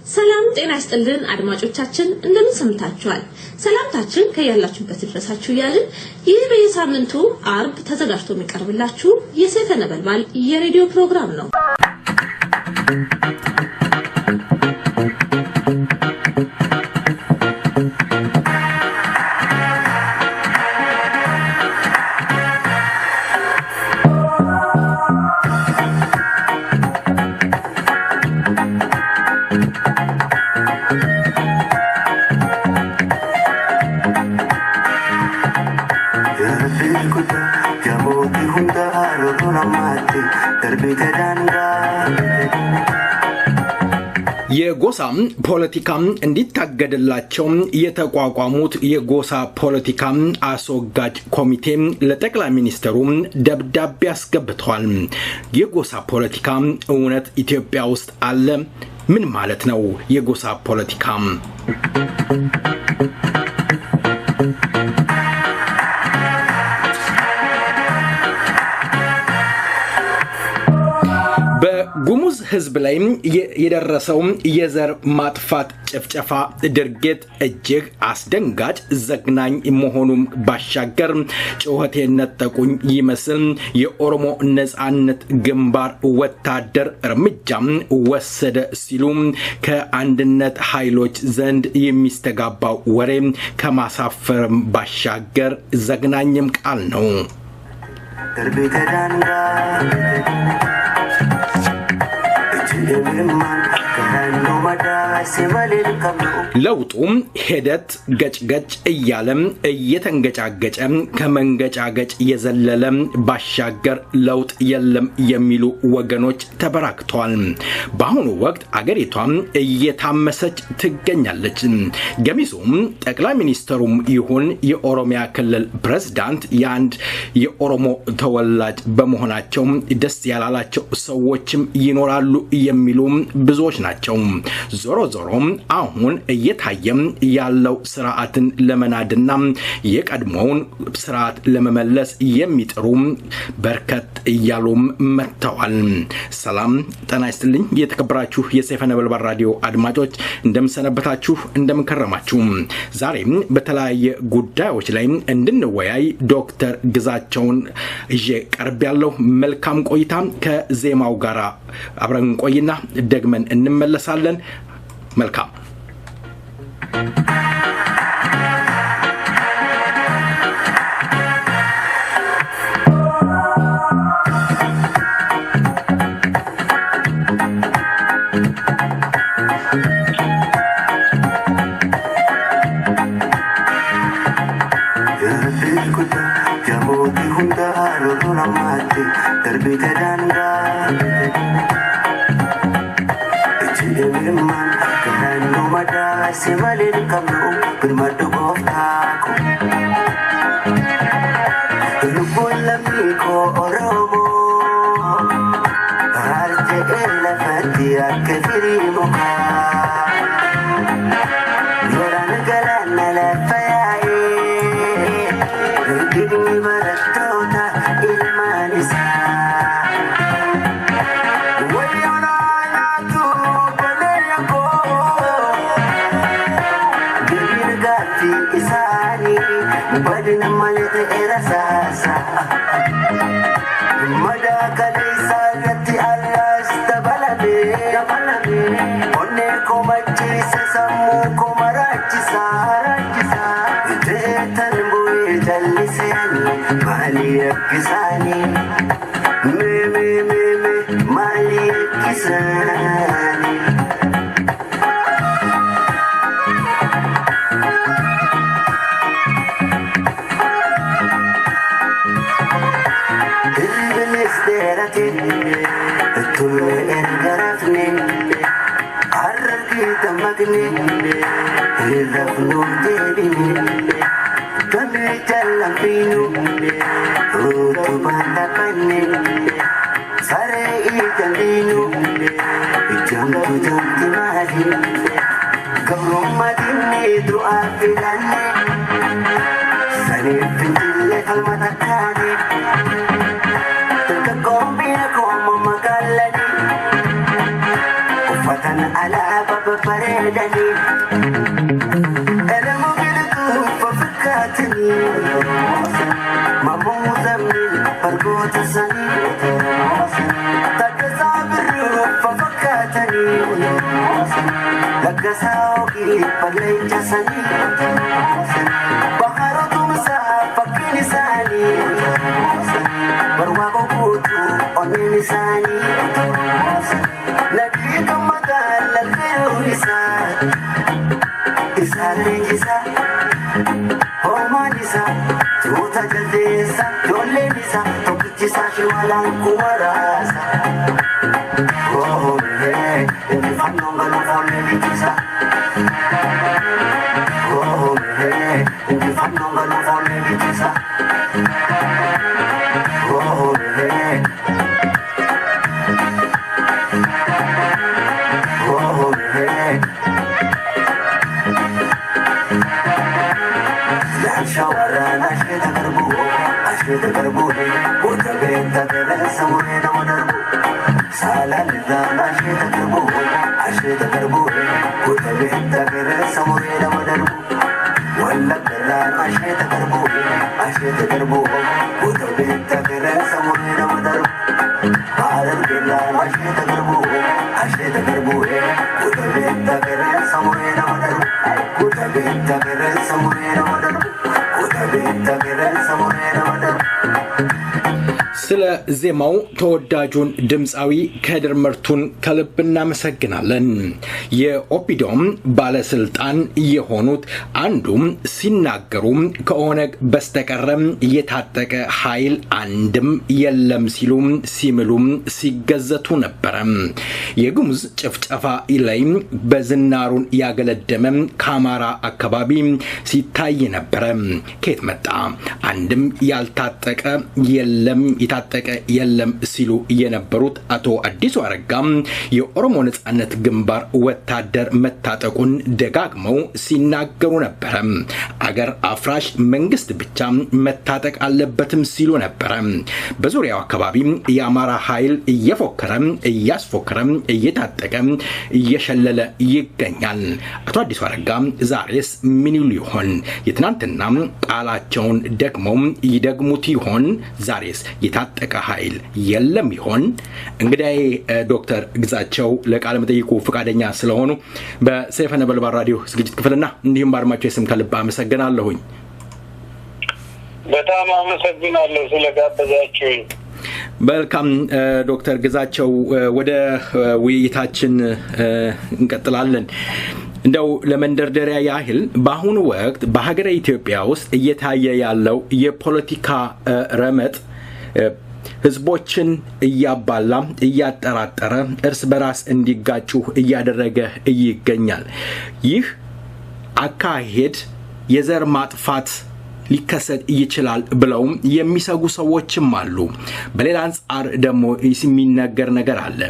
ሰላም ጤና ይስጥልን አድማጮቻችን እንደምን ሰምታችኋል ሰላምታችን ከያላችሁበት ድረሳችሁ ያልን ይህ በየሳምንቱ አርብ ተዘጋጅቶ የሚቀርብላችሁ የሰይፈ ነበልባል የሬዲዮ ፕሮግራም ነው የጎሳ ፖለቲካ እንዲታገድላቸው የተቋቋሙት የጎሳ ፖለቲካ አስወጋጅ ኮሚቴ ለጠቅላይ ሚኒስትሩ ደብዳቤ አስገብቷል። የጎሳ ፖለቲካ እውነት ኢትዮጵያ ውስጥ አለ? ምን ማለት ነው የጎሳ ፖለቲካ? በጉሙዝ ህዝብ ላይ የደረሰው የዘር ማጥፋት ጭፍጨፋ ድርጊት እጅግ አስደንጋጭ ዘግናኝ መሆኑን ባሻገር ጩኸቴን ነጠቁኝ ይመስል የኦሮሞ ነጻነት ግንባር ወታደር እርምጃ ወሰደ ሲሉ ከአንድነት ኃይሎች ዘንድ የሚስተጋባው ወሬ ከማሳፈር ባሻገር ዘግናኝም ቃል ነው። ለውጡም ሄደት ገጭገጭ እያለም እየተንገጫገጨ ከመንገጫገጭ የዘለለ ባሻገር ለውጥ የለም የሚሉ ወገኖች ተበራክተዋል። በአሁኑ ወቅት አገሪቷም እየታመሰች ትገኛለች። ገሚሱም ጠቅላይ ሚኒስትሩም ይሁን የኦሮሚያ ክልል ፕሬዝዳንት የአንድ የኦሮሞ ተወላጅ በመሆናቸው ደስ ያላላቸው ሰዎችም ይኖራሉ የሚሉ ብዙዎች ናቸው። ዞሮ አሁን እየታየም ያለው ስርዓትን ለመናድና የቀድሞውን ስርዓት ለመመለስ የሚጥሩ በርከት እያሉም መጥተዋል። ሰላም ጤና ይስጥልኝ የተከበራችሁ የሰይፈ ነበልባል ራዲዮ አድማጮች እንደምሰነበታችሁ እንደምከረማችሁ። ዛሬም በተለያየ ጉዳዮች ላይ እንድንወያይ ዶክተር ግዛቸውን ቀርቤያለሁ። መልካም ቆይታ ከዜማው ጋር አብረን ቆይና ደግመን እንመለሳለን። መልካም Oromo, arte la fatia que firimoka, yoran galana la faye, gidni baratota ilmanisa. Wayona na tu beneko, gidni gati isani, badin malete erasasa. Kisani, me, Mali Kisani. Even if there are things to engarafne, Argita Magni, Hilafno Devi. Kami jalan pinu, rutu bandakane, sare ikan dinu, jam timari, kamu madini doa filane, sare pinjile kalmatakane, terkekombina komo magalani, ufatan ala baba paredani Elemo gidu fafikatini Mamu zamil pargota sani Takasabiru fafikatani Lagasaogi pagleja sani Baharo tumsa fakini sani Barwako kutu onini sani Nagika magala kayo isa lingisa Oma nisa Tuta jaldesa Dole nisa Tokichisa shiwalang kumarasa Oh hey Hindi fanonga fole nisa Oh hey Hindi fanonga fole nisa Oh hey Oh hey Shawara ashita karbu Uta benta kera samune na madarbu Sala lida ashita karbu Uta benta kera samune na madarbu Walla kera ashita karbu Uta benta kera samune na madarbu Bharat kera ashita karbu Uta benta kera samune na madarbu Uta benta kera samune na madarbu ስለ ዜማው ተወዳጁን ድምጻዊ ከድር ምርቱን ከልብ እናመሰግናለን። የኦፒዶም ባለስልጣን የሆኑት አንዱም ሲናገሩ ከኦነግ በስተቀረም የታጠቀ ኃይል አንድም የለም ሲሉ ሲምሉ ሲገዘቱ ነበር። የጉሙዝ ጭፍጨፋ ላይ በዝናሩን ያገለደመ ከአማራ አካባቢ ሲታይ ነበር። ከየት መጣ? አንድም ያልታጠቀ የለም የታጠቀ የለም ሲሉ የነበሩት አቶ አዲሱ አረጋም የኦሮሞ ነጻነት ግንባር ወታደር መታጠቁን ደጋግመው ሲናገሩ ነበር። አገር አፍራሽ መንግስት ብቻ መታጠቅ አለበትም ሲሉ ነበር። በዙሪያው አካባቢ የአማራ ኃይል እያስፎከረ እየታጠቀ እየሸለለ ይገኛል። አቶ አዲሱ አረጋ ዛሬስ ምን ይሉ ይሆን? የትናንትና ቃላቸውን ደግመው ይደግሙት ይሆን? ዛሬስ የታጠቀ ኃይል የለም ይሆን? እንግዲህ ዶክተር ግዛቸው ለቃለ መጠይቁ ፍቃደኛ ስለሆኑ በሰይፈ ነበልባል ራዲዮ ዝግጅት ክፍልና እንዲሁም ባርማቸው ስም ከልብ አመሰግናለሁኝ። በጣም አመሰግናለሁ ስለጋበዛችሁኝ። በልካም ዶክተር ግዛቸው ወደ ውይይታችን እንቀጥላለን። እንደው ለመንደርደሪያ ያህል በአሁኑ ወቅት በሀገረ ኢትዮጵያ ውስጥ እየታየ ያለው የፖለቲካ ረመጥ ህዝቦችን እያባላ እያጠራጠረ እርስ በራስ እንዲጋጩ እያደረገ ይገኛል። ይህ አካሄድ የዘር ማጥፋት ሊከሰት ይችላል ብለው የሚሰጉ ሰዎችም አሉ። በሌላ አንጻር ደግሞ የሚነገር ነገር አለ።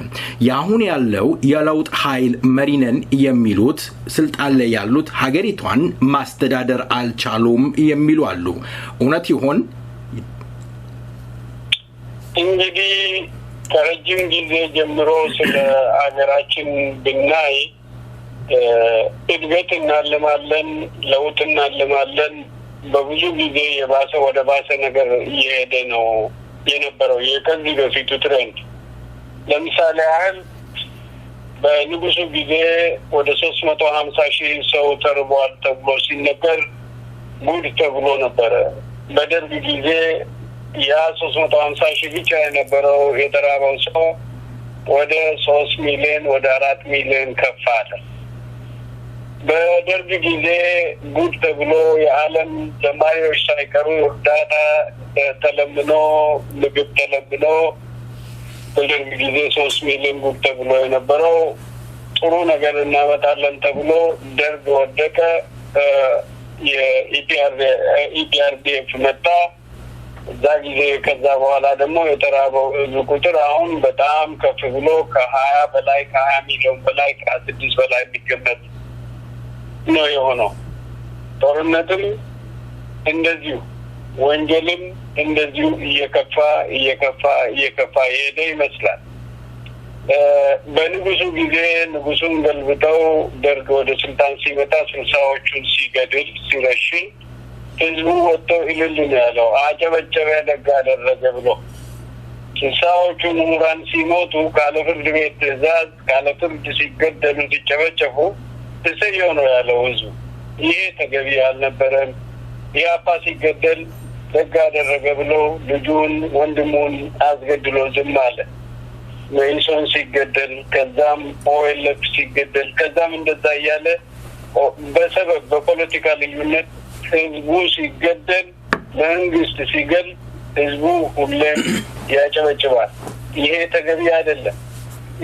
ያሁን ያለው የለውጥ ኃይል መሪነን የሚሉት ስልጣን ላይ ያሉት ሀገሪቷን ማስተዳደር አልቻሉም የሚሉ አሉ። እውነት ይሆን? እንግዲህ ከረጅም ጊዜ ጀምሮ ስለ ሀገራችን ብናይ እድገት እናልማለን፣ ለውጥ እናልማለን። በብዙ ጊዜ የባሰ ወደ ባሰ ነገር እየሄደ ነው የነበረው የከዚህ በፊቱ ትሬንድ። ለምሳሌ ያህል በንጉሱ ጊዜ ወደ 350,000 ሰው ተርቧል ተብሎ ሲነገር ጉድ ተብሎ ነበረ። በደርግ ጊዜ ያ 350,000 ብቻ የነበረው የተራበው ሰው ወደ 3 ሚሊዮን ወደ 4 ሚሊዮን ከፍ አለ። በደርግ ጊዜ ጉድ ተብሎ የዓለም ተማሪዎች ሳይቀሩ እርዳታ ተለምኖ ምግብ ተለምኖ በደርግ ጊዜ 3 ሚሊዮን ጉድ ተብሎ የነበረው ጥሩ ነገር እናመጣለን ተብሎ ደርግ ወደቀ። የኢፒአርዲኤፍ መጣ። እዛ ጊዜ ከዛ በኋላ ደግሞ የተራበው ቁጥር አሁን በጣም ከፍ ብሎ ከ20 በላይ ከ20 ሚሊዮን በላይ ከ6 በላይ የሚገመት ነው የሆነው። ጦርነትም እንደዚሁ ወንጀልም እንደዚሁ እየከፋ የሄደ ይመስላል። በንጉሱ ጊዜ ንጉሱን ገልብጠው ደርግ ወደ ስልጣን ሲመጣ ስልሳዎቹን ሲገድል ሲረሽን ህዝቡ ወጥቶ እልል ነው ያለው። አጨበጨበ ደግ አደረገ ብሎ ስልሳዎቹ ምሁራን ሲሞቱ ካለ ፍርድ ቤት ትዕዛዝ ካለ ፍርድ ሲገደሉ ሲጨበጨፉ ተሰየው ነው ያለው ህዝቡ። ይሄ ተገቢ አልነበረም። ኢህአፓ ሲገደል ደግ አደረገ ብሎ ልጁን ወንድሙን አስገድሎ ዝም አለ። መኢሶን ሲገደል ከዛም ኦኤልኤፍ ሲገደል ከዛም እንደዛ እያለ በሰበብ በፖለቲካ ልዩነት ህዝቡ ሲገደል መንግስት ሲገል ህዝቡ ሁሌም ያጨበጭባል። ይሄ ተገቢ አይደለም።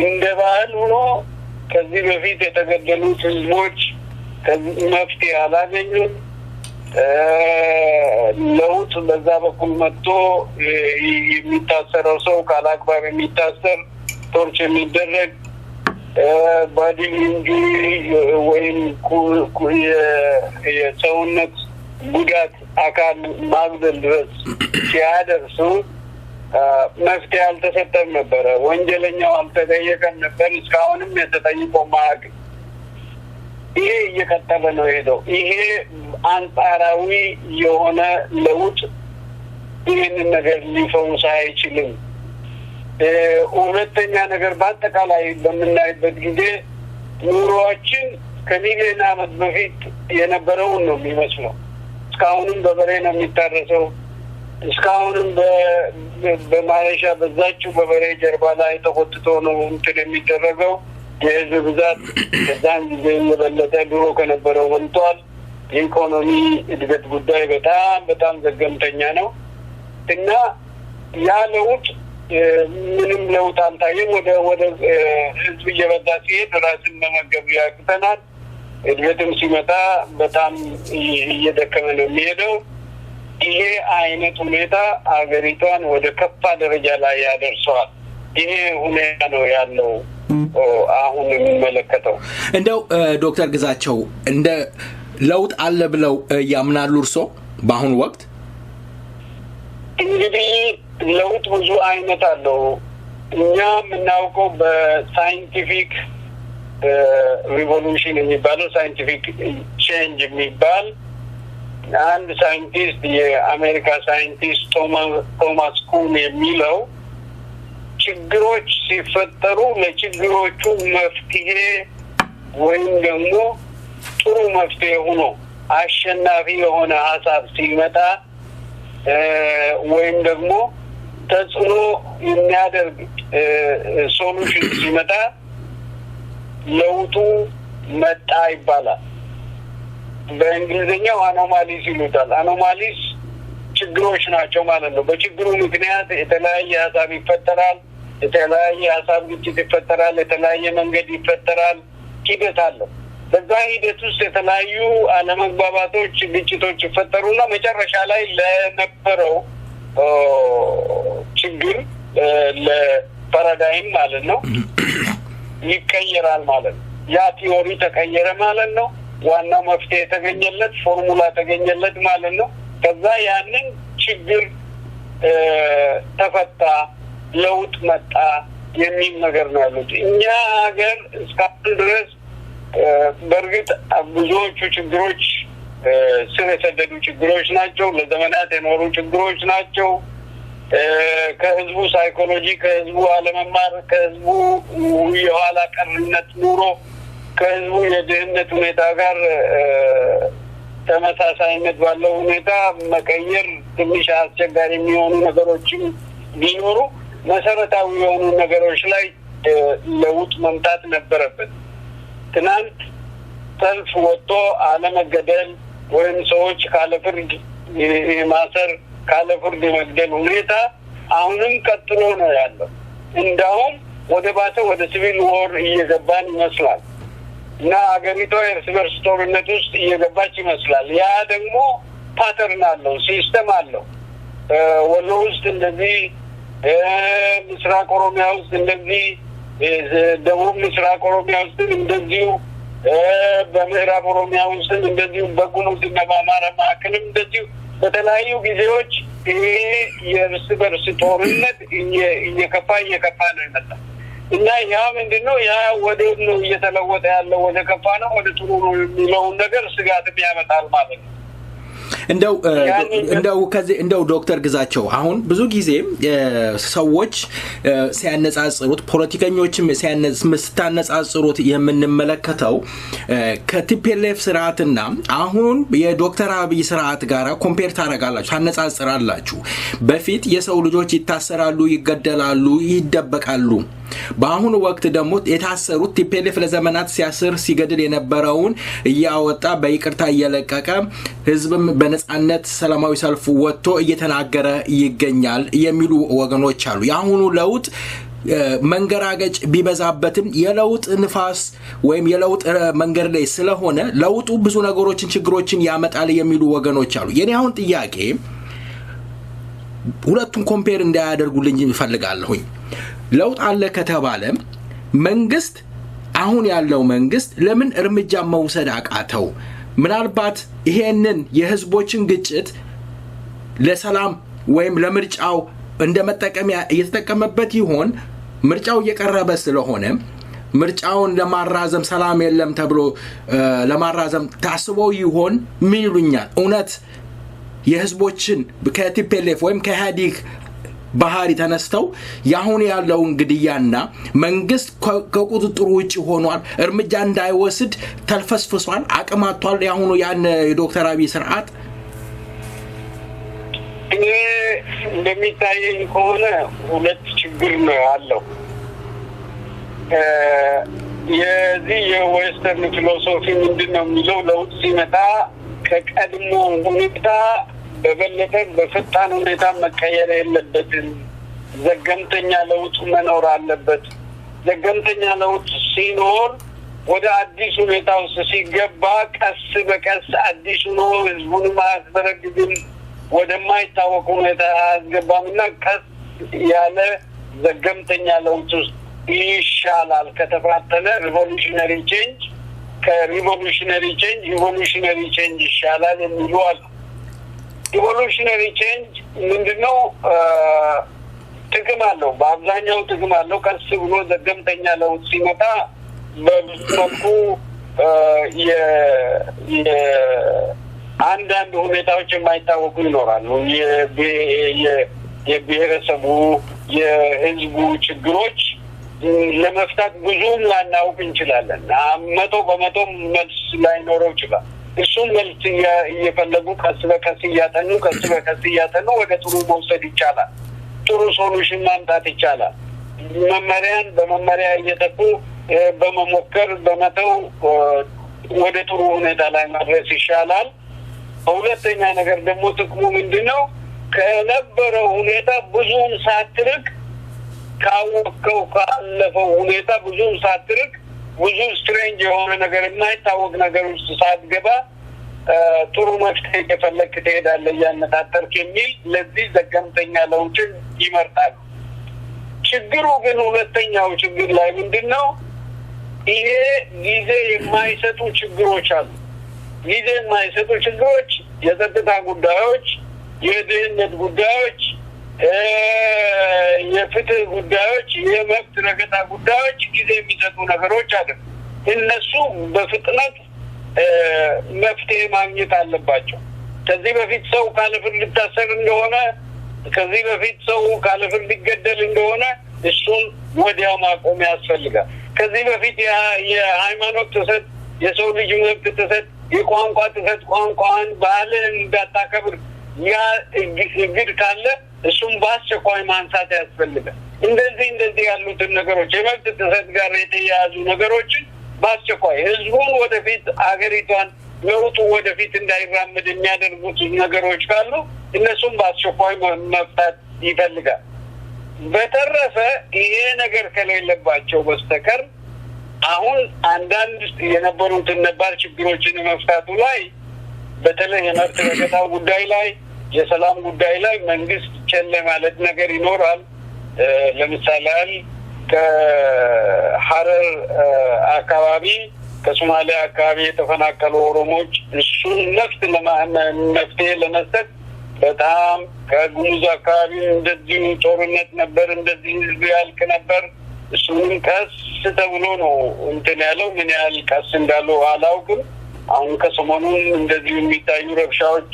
እንደ ባህል ሆኖ ከዚህ በፊት የተገደሉት ህዝቦች መፍትሄ አላገኙም። ለውጥ በዛ በኩል መጥቶ የሚታሰረው ሰው ካላግባብ የሚታሰር ቶርች የሚደረግ ባዲሊንግ ወይም የሰውነት ጉዳት አካል ማግደል ድረስ ሲያደርሱ መፍትሄ አልተሰጠም ነበረ። ወንጀለኛው አልተጠየቀም ነበር። እስካሁንም የተጠይቀው ማግ ይሄ እየቀጠለ ነው ሄደው። ይሄ አንጻራዊ የሆነ ለውጥ ይህንን ነገር ሊፈውስ አይችልም። ሁለተኛ ነገር በአጠቃላይ በምናይበት ጊዜ ኑሮዎችን ከሚሊዮን ዓመት በፊት የነበረውን ነው የሚመስለው። እስካሁንም በበሬ ነው የሚታረሰው። እስካሁንም በማረሻ በዛችው በበሬ ጀርባ ላይ ተቆጥቶ ነው እንትን የሚደረገው። የህዝብ ብዛት ከዛን ጊዜ የበለጠ ድሮ ከነበረው ወንቷል። የኢኮኖሚ እድገት ጉዳይ በጣም ዘገምተኛ ነው እና ያ ለውጥ ምንም ለውጥ አልታየም። ወደ ህዝብ እየበዛ ሲሄድ ራስን መመገብ ያቅተናል። እድገትም ሲመጣ በጣም እየደከመ ነው የሚሄደው። ይሄ አይነት ሁኔታ አገሪቷን ወደ ከፋ ደረጃ ላይ ያደርሰዋል። ይሄ ሁኔታ ነው ያለው አሁን የሚመለከተው። እንደው ዶክተር ግዛቸው እንደ ለውጥ አለ ብለው ያምናሉ እርሶ በአሁኑ ወቅት? እንግዲህ ለውጥ ብዙ አይነት አለው። እኛ የምናውቀው በሳይንቲፊክ ሪቮሉሽን የሚባለው ሳይንቲፊክ ቼንጅ የሚባል አንድ ሳይንቲስት የአሜሪካ ሳይንቲስት ቶማስ ኩን የሚለው ችግሮች ሲፈጠሩ ለችግሮቹ መፍትሄ ወይም ደግሞ ጥሩ መፍትሄ ሆኖ አሸናፊ የሆነ ሀሳብ ሲመጣ ወይም ደግሞ ተጽዕኖ የሚያደርግ ሶሉሽን ሲመጣ ለውጡ መጣ ይባላል። በእንግሊዝኛው አኖማሊስ ይሉታል። አኖማሊስ ችግሮች ናቸው ማለት ነው። በችግሩ ምክንያት የተለያየ ሀሳብ ይፈጠራል፣ የተለያየ ሀሳብ ግጭት ይፈጠራል፣ የተለያየ መንገድ ይፈጠራል። ሂደት አለው። በዛ ሂደት ውስጥ የተለያዩ አለመግባባቶች፣ ግጭቶች ይፈጠሩና መጨረሻ ላይ ለነበረው ችግር ለፓራዳይም ማለት ነው ይቀየራል ማለት ነው። ያ ቲዮሪ ተቀየረ ማለት ነው። ዋናው መፍትሄ የተገኘለት ፎርሙላ ተገኘለት ማለት ነው። ከዛ ያንን ችግር ተፈታ፣ ለውጥ መጣ የሚል ነገር ነው ያሉት። እኛ ሀገር እስካሁን ድረስ በእርግጥ ብዙዎቹ ችግሮች ስር የሰደዱ ችግሮች ናቸው። ለዘመናት የኖሩ ችግሮች ናቸው። ከህዝቡ ሳይኮሎጂ፣ ከህዝቡ አለመማር፣ ከህዝቡ የኋላ ቀርነት ኑሮ፣ ከህዝቡ የድህነት ሁኔታ ጋር ተመሳሳይነት ባለው ሁኔታ መቀየር ትንሽ አስቸጋሪ የሚሆኑ ነገሮችም ቢኖሩ መሰረታዊ የሆኑ ነገሮች ላይ ለውጥ መምጣት ነበረበት። ትናንት ሰልፍ ወጥቶ አለመገደል ወይም ሰዎች ካለ ፍርድ ማሰር፣ ካለ ፍርድ መግደል ሁኔታ አሁንም ቀጥሎ ነው ያለው። እንዳውም ወደ ባሰ ወደ ሲቪል ዎር እየገባን ይመስላል እና አገሪቷ እርስ በርስ ጦርነት ውስጥ እየገባች ይመስላል። ያ ደግሞ ፓተርን አለው፣ ሲስተም አለው። ወሎ ውስጥ እንደዚህ፣ ምስራቅ ኦሮሚያ ውስጥ እንደዚህ፣ ደቡብ ምስራቅ ኦሮሚያ ውስጥ እንደዚሁ፣ በምዕራብ ኦሮሚያ ውስጥ እንደዚሁ፣ በጉሙዝና በአማራ መካከልም እንደዚሁ በተለያዩ ጊዜዎች ይሄ የእርስ በርስ ጦርነት እየከፋ ነው የመጣው። እና ያ ምንድነው ያ ወደ ነው እየተለወጠ ያለው ወደ ከፋ ነው ወደ ጥሩ ነው የሚለው ነገር ስጋትም ያመጣል ማለት ነው እንደው ዶክተር ግዛቸው አሁን ብዙ ጊዜ ሰዎች ሲያነጻጽሩት ፖለቲከኞችም ሲያነጻጽሩት የምንመለከተው ከቲፒኤልኤፍ ስርዓትና አሁን የዶክተር አብይ ስርዓት ጋር ኮምፔር ታረጋላችሁ ታነጻጽራላችሁ በፊት የሰው ልጆች ይታሰራሉ ይገደላሉ ይደበቃሉ በአሁኑ ወቅት ደግሞ የታሰሩት ቲፒኤልኤፍ ለዘመናት ሲያስር ሲገድል የነበረውን ያወጣ በይቅርታ እየለቀቀ ህዝብም በነጻነት ሰላማዊ ሰልፍ ወጥቶ እየተናገረ ይገኛል የሚሉ ወገኖች አሉ ያሁኑ ለውጥ መንገራገጭ ቢበዛበትም የለውጥ ንፋስ ወይም የለውጥ መንገድ ላይ ስለሆነ ለውጡ ብዙ ነገሮችን ችግሮችን ያመጣል የሚሉ ወገኖች አሉ የኔ አሁን ጥያቄ ሁለቱን ኮምፔር እንዳያደርጉልኝ ይፈልጋለሁኝ ለውጥ አለ ከተባለ መንግስት አሁን ያለው መንግስት ለምን እርምጃ መውሰድ አቃተው ምናልባት ይሄንን የህዝቦችን ግጭት ለሰላም ወይም ለምርጫው እንደመጠቀሚያ እየተጠቀመበት ይሆን ምርጫው እየቀረበ ስለሆነ ምርጫውን ለማራዘም ሰላም የለም ተብሎ ለማራዘም ታስቦ ይሆን ምን ይሉኛል እውነት የህዝቦችን ከቲፒኤልኤፍ ወይም ከሃዲክ ባህሪ ተነስተው ያሁን ያለው እንግዲያና መንግስት ከቁጥጥሩ ውጪ ሆኗል እርምጃ እንዳይወስድ ተልፈስፍሷል አቅማቷል ያሁኑ ያን የዶክተር አብይ ስርዓት እንደሚታየኝ ከሆነ ሁለት ችግር ነው ያለው የዚህ የዌስተርን ፊሎሶፊ ምንድነው የሚለው ለውጥ ሲመጣ ከቀድሞ ሁኔታ በበለጠ በፈጣን ሁኔታ መቀየር የለበትም ዘገምተኛ ለውጥ መኖር አለበት ዘገምተኛ ለውጥ ሲኖር ወደ አዲስ ሁኔታ ውስጥ ሲገባ ቀስ በቀስ አዲስ ነው ህዝቡን ማስበረግግም ወደማይታወቅ ሁኔታ አስገባምና ቀስ ያለ ዘገምተኛ ለውጥ ይሻላል ከተፋጠነ ሪቮሉሽነሪ ቼንጅ ከሪቮሉሽነሪ ቼንጅ ኢቮሉሽነሪ ቼንጅ ይሻላል የሚሉ አሉ ኢቮሉሽነሪ ቼንጅ ምንድነው ጥቅም አለው በአብዛኛው ጥቅም አለው ቀስ ብሎ ዘገምተኛ ለውጥ ሲመጣ በመልኩ አንዳንድ ሁኔታዎች የማይታወቁ ይኖራሉ የብሔረሰቡ የህዝቡ ችግሮች ለመፍታት ብዙም ላናውቅ እንችላለን 100% መልስ ላይኖረው ይችላል እሱን መልስ እየፈለጉ ቀስ በቀስ እያጠኑ ወደ ጥሩ መውሰድ ይቻላል ጥሩ ሶሉሽን ማምጣት ይቻላል መመሪያን በመመሪያ እየተኩ በመሞከር በመተው ወደ ጥሩ ሁኔታ ላይ ማድረስ ይሻላል ሁለተኛ ነገር ደግሞ ጥቅሙ ምንድነው ከነበረው ሁኔታ ብዙም ሳትርቅ ካወቀው ካለፈው ሁኔታ ብዙም ሳትርቅ ብዙ ስትሬንጅ የሆነ ነገር የማይታወቅ ነገር ውስጥ ሳትገባ ጥሩ መፍትሄ የፈለክ ትሄዳለህ ያነጣጠርክ የሚል ለዚህ ዘገምተኛ ለውጥን ይመርጣል ችግሩ ግን ሁለተኛው ችግር ላይ ምንድነው ይሄ ጊዜ የማይሰጡ ችግሮች አሉ ጊዜ የማይሰጡ ችግሮች የጸጥታ ጉዳዮች የድህነት ጉዳዮች የፍትህ ጉዳዮች የመብት ረገጣ ጉዳዮች ጊዜ የሚሰጡ ነገሮች አይደል እነሱ በፍጥነት መፍትሄ ማግኘት አለባቸው ከዚህ በፊት ሰው ካለፍርድ ሊታሰር እንደሆነ ከዚህ በፊት ሰው ካለፍርድ ሊገደል እንደሆነ እሱን ወዲያው ማቆም ያስፈልጋል ከዚህ በፊት የሃይማኖት ጥሰት የሰው ልጅ መብት ጥሰት የቋንቋ ጥሰት ቋንቋን ባህልን እንዳታከብር ያ እግድ ካለ እሱም በአስቸኳይ ማንሳት ያስፈልጋል እንደዚህ ያሉትን ነገሮች የመብት ጥሰት ጋር የተያያዙ ነገሮችን በአስቸኳይ ህዝቡን ወደፊት አገሪቷን ለውጡ ወደፊት እንዳይራመድ የሚያደርጉት ነገሮች ካሉ እነሱም በአስቸኳይ መፍታት ይፈልጋል በተረፈ ይሄ ነገር ከሌለባቸው በስተቀር አሁን አንዳንድ የነበሩትን ነባር ችግሮችን መፍታቱ ላይ በተለይ የመብት ረገጣው ጉዳይ ላይ የሰላም ጉዳይ ላይ መንግስት ቸል ማለት ነገር ይኖራል ለምሳሌ ከሐረር አካባቢ ከሶማሊያ አካባቢ የተፈናቀሉ ኦሮሞዎች እሱን መፍትሄ ለመስጠት በጣም ከጉሙዝ አካባቢ እንደዚህ ጦርነት ነበር እንደዚህ ህዝብ ያልቅ ነበር እሱን ቀስ ተብሎ ነው እንትን ያለው ምን ያህል ቀስ እንዳለው አላውቅም አሁን ከሰሞኑን እንደዚህ የሚታዩ ረብሻዎች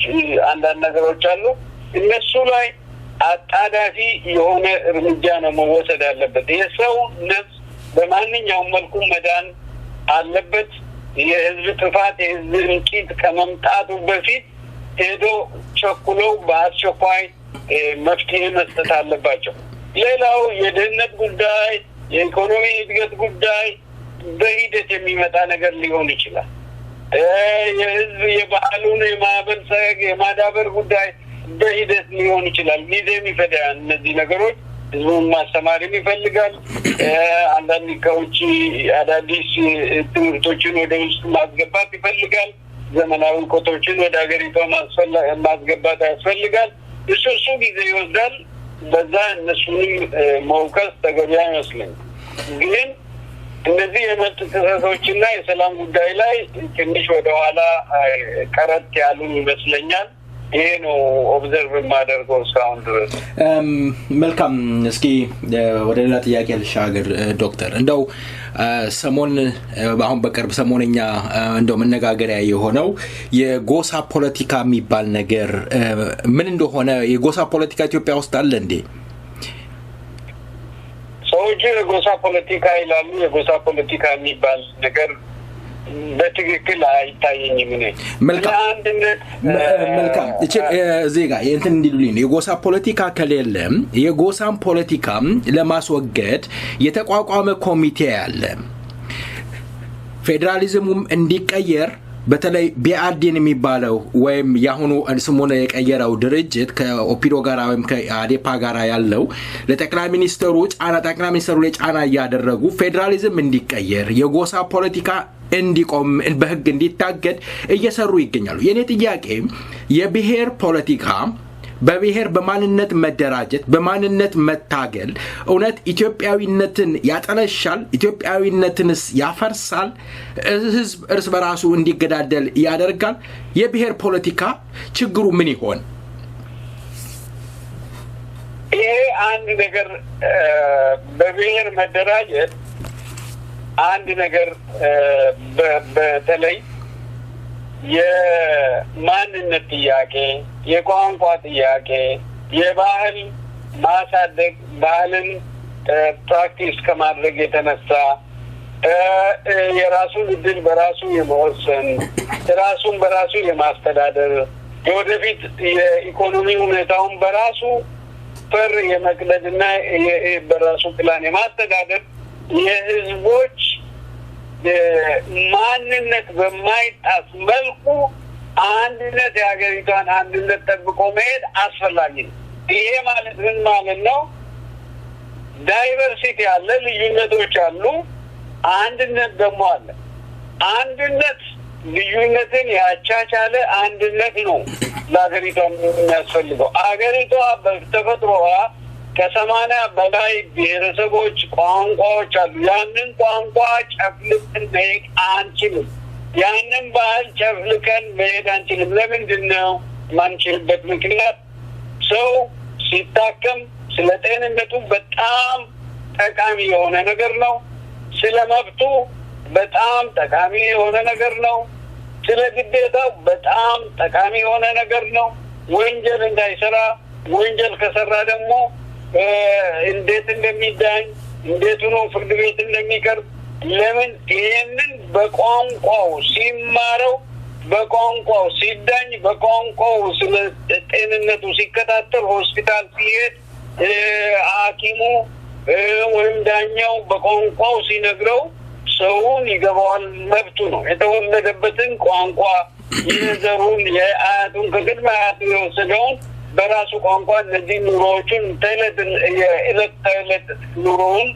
አንዳንድ ነገሮች አሉ እነሱ ላይ አጣዳፊ የሆነ እርምጃ ነው መወሰድ ያለበት የሰው ነፍስ በማንኛውም መልኩ መዳን አለበት የህዝብ ጥፋት የህዝብ እንቂት ከመምጣቱ በፊት ሄዶ ቸኩለው በአስቸኳይ መፍትሄ መስጠት አለባቸው ሌላው የደህንነት ጉዳይ የኢኮኖሚ እድገት ጉዳይ በሂደት የሚመጣ ነገር ሊሆን ይችላል የህዝብ የባህሉን የማበልጸግ የማዳበር ጉዳይ በሂደት ሊሆን ይችላል ጊዜ የሚፈጃል እነዚህ ነገሮች ህዝቡን ማስተማር ይፈልጋል አንዳንድ ከውጪ አዳዲስ ትምህርቶችን ወደ ውስጥ ማስገባት ይፈልጋል ዘመናዊ ኮቶችን ወደ ሀገሪቷ ማስገባት ያስፈልጋል እሱ ጊዜ ይወስዳል በዛ እነሱንም መውቀስ ተገቢ አይመስለኝም ግን እነዚህ የመብት ጥሰቶችና የሰላም ጉዳይ ላይ ትንሽ ወደኋላ ቀረት ያሉ ይመስለኛል ይሄ ነው ኦብዘርቭ ማደርገው እስካሁን ድረስ መልካም እስኪ ወደ ሌላ ጥያቄ ልሻገር ዶክተር እንደው ሰሞን አሁን በቅርብ ሰሞንኛ እንደው መነጋገሪያ የሆነው የጎሳ ፖለቲካ የሚባል ነገር ምን እንደሆነ የጎሳ ፖለቲካ ኢትዮጵያ ውስጥ አለ እንዴ ሰዎች የጎሳ ፖለቲካ ይላሉ የጎሳ ፖለቲካ የሚባል ነገር በትክክል አይታየኝም እኔ መልካም እዚህ ጋር እንትን እንዲሉልኝ የጎሳ ፖለቲካ ከሌለ የጎሳን ፖለቲካ ለማስወገድ የተቋቋመ ኮሚቴ ያለ ፌደራሊዝሙም እንዲቀየር በተለይ ቢአርዲን የሚባለው ወይም ያሁኑ ስሙን የቀየረው ድርጅት ከኦፒዶ ጋር ወይም ከአዴፓ ጋር ያለው ለጠቅላይ ሚኒስትሩ ጫና ያደረጉ ፌደራሊዝም እንዲቀየር የጎሳ ፖለቲካ እንዲቆም በህግ እንዲታገድ እየሰሩ ይገኛሉ የኔ ጥያቄ የብሔር ፖለቲካ በብሔር በማንነት መደራጀት በማንነት መታገል እውነት ኢትዮጵያዊነትን ያጠለሻል ኢትዮጵያዊነትንስ ያፈርሳል ህዝብ እርስ በራሱ እንዲገዳደል ያደርጋል የብሔር ፖለቲካ ችግሩ ምን ይሆን ይሄ አንድ ነገር በብሔር መደራጀት አንድ ነገር በተለይ የማንነት ጥያቄ የቋንቋ ጥያቄ የባህል ማሳደግ ባህልን ፕራክቲስ ከማድረግ የተነሳ የራሱን እድል በራሱ የመወሰን ራሱን በራሱ የማስተዳደር የወደፊት የኢኮኖሚ ሁኔታውን በራሱ ፈር የመቅለድና በራሱ ፕላን የማስተዳደር የህዝቦች ማንነት በማይጣስ መልኩ አንድነት የሀገሪቷን አንድነት ጠብቆ መሄድ አስፈላጊ ነው ይሄ ማለት ምን ማለት ነው ዳይቨርሲቲ አለ ልዩነቶች አሉ አንድነት ደግሞ አለ አንድነት ልዩነትን ያቻቻለ አንድነት ነው ለሀገሪቷ የሚያስፈልገው ሀገሪቷ በተፈጥሮዋ ከ80 በላይ ብሔረሰቦች ቋንቋዎች አሉ ያንን ቋንቋ ጨፍልቀን መሄድ አንችልም ያንን ባህል ጨፍልቀን መሄድ አንችልም ለምንድን ነው ማንችልበት ምክንያት ሰው ሲታከም ስለ ጤንነቱ በጣም ጠቃሚ የሆነ ነገር ነው ስለ መብቱ በጣም ጠቃሚ የሆነ ነገር ነው ስለ ግዴታው በጣም ጠቃሚ የሆነ ነገር ነው ወንጀል እንዳይሰራ ወንጀል ከሰራ ደግሞ እንዴት እንደሚዳኝ እንዴት ነው ፍርድ ቤት እንደሚቀርብ ለምን ይሄንን በቋንቋው ሲማረው በቋንቋው ሲዳኝ በቋንቋው ስለ ጤንነቱ ሲከታተል ሆስፒታል ሲሄድ ሐኪሙ ወይም ዳኛው በቋንቋው ሲነግረው ሰውን ይገባዋል መብቱ ነው የተወለደበትን ቋንቋ የዘሩን የአያቱን ከቅድመ አያቱ የወሰደውን በራሱ ቋንቋ እነዚህ ኑሮዎችን የዕለት ተዕለት ኑሮውን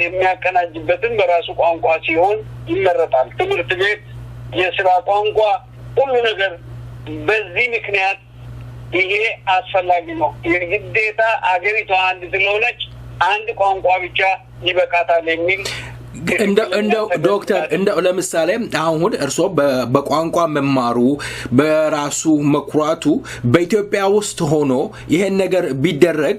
የሚያቀናጅበትን በራሱ ቋንቋ ሲሆን ይመረጣል ትምህርት ቤት የስራ ቋንቋ ሁሉ ነገር በዚህ ምክንያት ይሄ አስፈላጊ ነው የግዴታ አገሪቷ አንድ ስለሆነች አንድ ቋንቋ ብቻ ይበቃታል የሚል እንደው ዶክተር እንደው ለምሳሌ አሁን እርሶ በቋንቋ መማሩ በራሱ መኩራቱ በኢትዮጵያ ውስጥ ሆኖ ይሄን ነገር ቢደረግ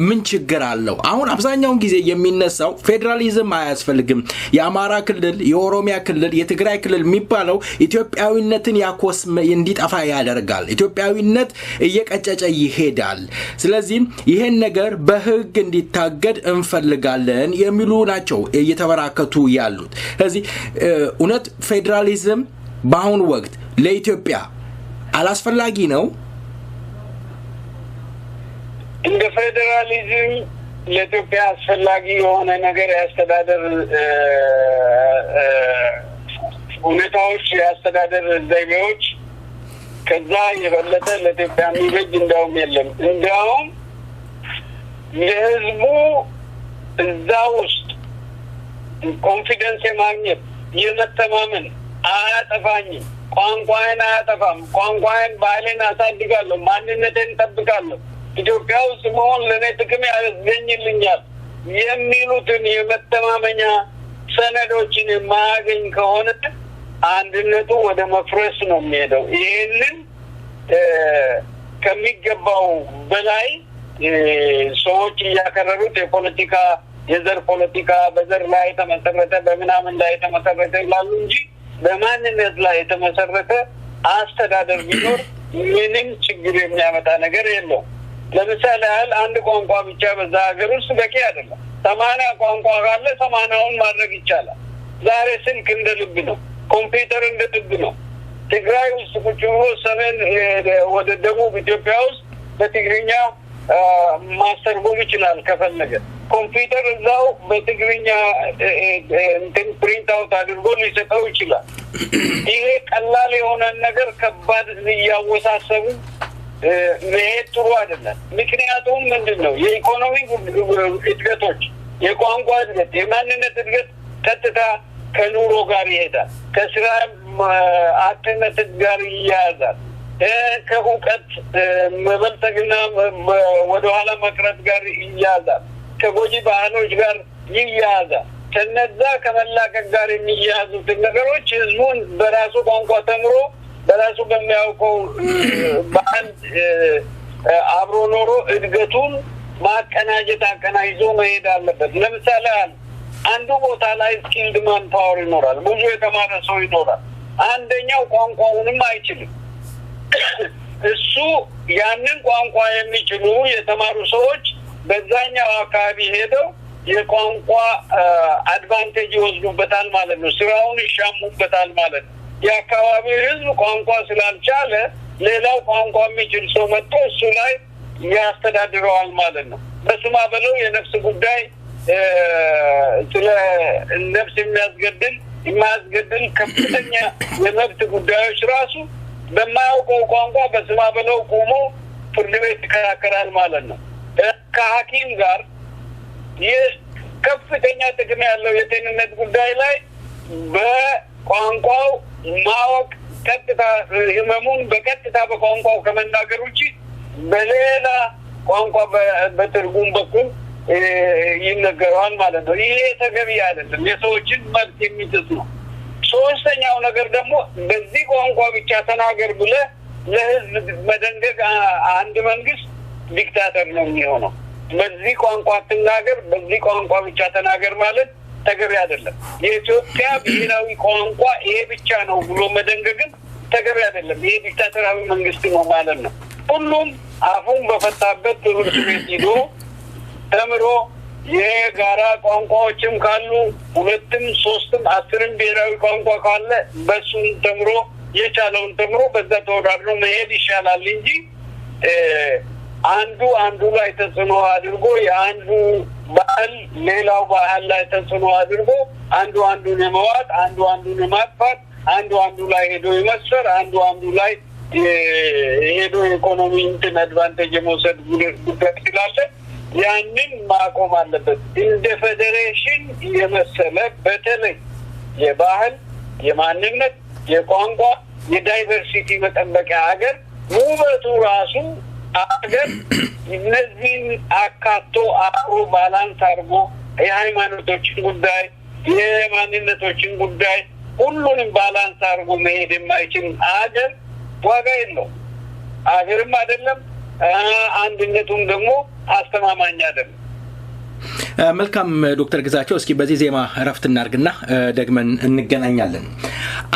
ምን ችግር አለው? አሁን አብዛኛውን ጊዜ የሚነሳው ፌደራሊዝም አያስፈልግም፣ የአማራ ክልል፣ የኦሮሚያ ክልል፣ የትግራይ ክልል የሚባለው ኢትዮጵያዊነትን እንዲጠፋ ያደርጋል። ኢትዮጵያዊነት እየቀጨጨ ይሄዳል። ስለዚህ ይሄን ነገር በህግ እንዲታገድ እንፈልጋለን የሚሉ ናቸው እየተበራከቱ ያሉት። ስለዚህ እውነት ፌደራሊዝም በአሁኑ ወቅት ለኢትዮጵያ አላስፈላጊ ነው? እንደ ፌደራሊዝም ለኢትዮጵያ አስፈላጊ የሆነ ነገር ያስተዳደር ሁኔታዎች ያስተዳደር ዘይቤዎች ከዛ የበለጠ ለኢትዮጵያ የሚበጅ እንደውም የለም። እንደውም የህዝቡ እዛ ውስጥ ኮንፊደንስ የማግኘት የመተማመን አያጠፋኝም፣ ቋንቋዬን አያጠፋም፣ ቋንቋዬን ባህሌን አሳድጋለሁ፣ ማንነቴን እጠብቃለሁ፣ ኢትዮጵያ ውስጥ መሆን ለእኔ ጥቅም ያስገኝልኛል የሚሉትን የመተማመኛ ሰነዶችን የማያገኝ ከሆነ አንድነቱ ወደ መፍረስ ነው የሚሄደው። ይህንን ከሚገባው በላይ ሰዎች እያከረሩት የፖለቲካ የዘር ፖለቲካ በዘር ላይ የተመሰረተ በምናምን ላይ የተመሰረተ ይላሉ እንጂ በማንነት ላይ የተመሰረተ አስተዳደር ቢኖር ምንም ችግር የሚያመጣ ነገር የለው። ለምሳሌ ያህል አንድ ቋንቋ ብቻ በዛ ሀገር ውስጥ በቂ አይደለም። 80 ቋንቋ ካለ 80ውን ማድረግ ይቻላል። ዛሬ ስልክ እንደ ልብ ነው፣ ኮምፒውተር እንደ ልብ ነው። ትግራይ ውስጥ ቁጭ ብሎ ሰሜን ወደ ደቡብ ኢትዮጵያ ውስጥ በትግርኛ ማስተርጎም ይችላል ከፈለገ። ኮምፒውተር እዛው በትግርኛ እንትን ፕሪንት አውት አድርጎ ሊሰጠው ይችላል። ይሄ ቀላል የሆነ ነገር ከባድ እያወሳሰቡ መሄድ ጥሩ አይደለም። ምክንያቱም ምንድን ነው የኢኮኖሚ እድገቶች፣ የቋንቋ እድገት፣ የማንነት እድገት ቀጥታ ከኑሮ ጋር ይሄዳል፣ ከስራ አጥነት ጋር ይያያዛል፣ ከእውቀት መበልጸግና ወደኋላ መቅረት ጋር ይያያዛል፣ ከጎጂ ባህሎች ጋር ይያያዛል። ከነዛ ከመላቀቅ ጋር የሚያያዙትን ነገሮች ህዝቡን በራሱ ቋንቋ ተምሮ በራሱ በሚያውቀው ባህል አብሮ ኖሮ እድገቱን ማቀናጀት አቀናይዞ መሄድ አለበት። ለምሳሌ አንዱ ቦታ ላይ ስኪልድ ማን ፓወር ይኖራል፣ ብዙ የተማረ ሰው ይኖራል። አንደኛው ቋንቋውንም አይችልም። እሱ ያንን ቋንቋ የሚችሉ የተማሩ ሰዎች በዛኛው አካባቢ ሄደው የቋንቋ አድቫንቴጅ ይወስዱበታል ማለት ነው። ስራውን ይሻሙበታል ማለት ነው። የአካባቢው ህዝብ ቋንቋ ስላልቻለ ሌላው ቋንቋ የሚችል ሰው መጥቶ እሱ ላይ ያስተዳድረዋል ማለት ነው። በስማ በለው የነፍስ ጉዳይ ስለ ነፍስ የማያስገድል ከፍተኛ የመብት ጉዳዮች ራሱ በማያውቀው ቋንቋ በስማ በለው ቆሞ ፍርድ ቤት ይከራከራል ማለት ነው። ከሐኪም ጋር ከፍተኛ ጥቅም ያለው የጤንነት ጉዳይ ላይ በቋንቋው ማወቅ ቀጥታ ህመሙን በቀጥታ በቋንቋው ከመናገር ውጪ በሌላ ቋንቋ በትርጉም በኩል ይነገራል ማለት ነው። ይሄ ተገቢ አይደለም፣ የሰዎችን መብት የሚጥስ ነው። ሶስተኛው ነገር ደግሞ በዚህ ቋንቋ ብቻ ተናገር ብለህ ለህዝብ መደንገግ አንድ መንግስት ዲክታተር ነው የሚሆነው። በዚህ ቋንቋ ትናገር፣ በዚህ ቋንቋ ብቻ ተናገር ማለት ተገቢ አይደለም። የኢትዮጵያ ብሔራዊ ቋንቋ ይሄ ብቻ ነው ብሎ መደንገግን ተገቢ አይደለም። ይሄ ዲክታተራዊ መንግስት ነው ማለት ነው። ሁሉም አፉን በፈታበት ትምህርት ቤት ሄዶ ተምሮ የጋራ ቋንቋዎችም ካሉ 2ም 3ም 10ም ብሔራዊ ቋንቋ ካለ በሱም ተምሮ የቻለውን ተምሮ በዛ ተወዳድሮ መሄድ ይሻላል እንጂ አንዱ ላይ ተጽዕኖ አድርጎ የአንዱ ባህል ሌላው ባህል ላይ ተጽዕኖ አድርጎ አንዱን የመዋጥ አንዱን የማጥፋት አንዱ ላይ ሄዶ የመስፈር አንዱ ላይ ሄዶ ኢኮኖሚ እንትን አድቫንቴጅ የመውሰድ ጉዳይ ስላለ ያንን ማቆም አለበት። እንደ ፌዴሬሽን የመሰለ በተለይ የባህል፣ የማንነት፣ የቋንቋ፣ የዳይቨርሲቲ መጠበቂያ ሀገር ውበቱ ራሱ ሀገር እነዚህን አካቶ አብሮ ባላንስ አድርጎ የሃይማኖቶችን ጉዳይ፣ የማንነቶችን ጉዳይ ሁሉንም ባላንስ አድርጎ መሄድ የማይችል አገር ዋጋ የለውም። አገርም አይደለም አንድነቱም ደግሞ አስተማማኝ አይደለም። መልካም ዶክተር ግዛቸው እስኪ በዚህ ዜማ ረፍት እናርግና ደግመን እንገናኛለን።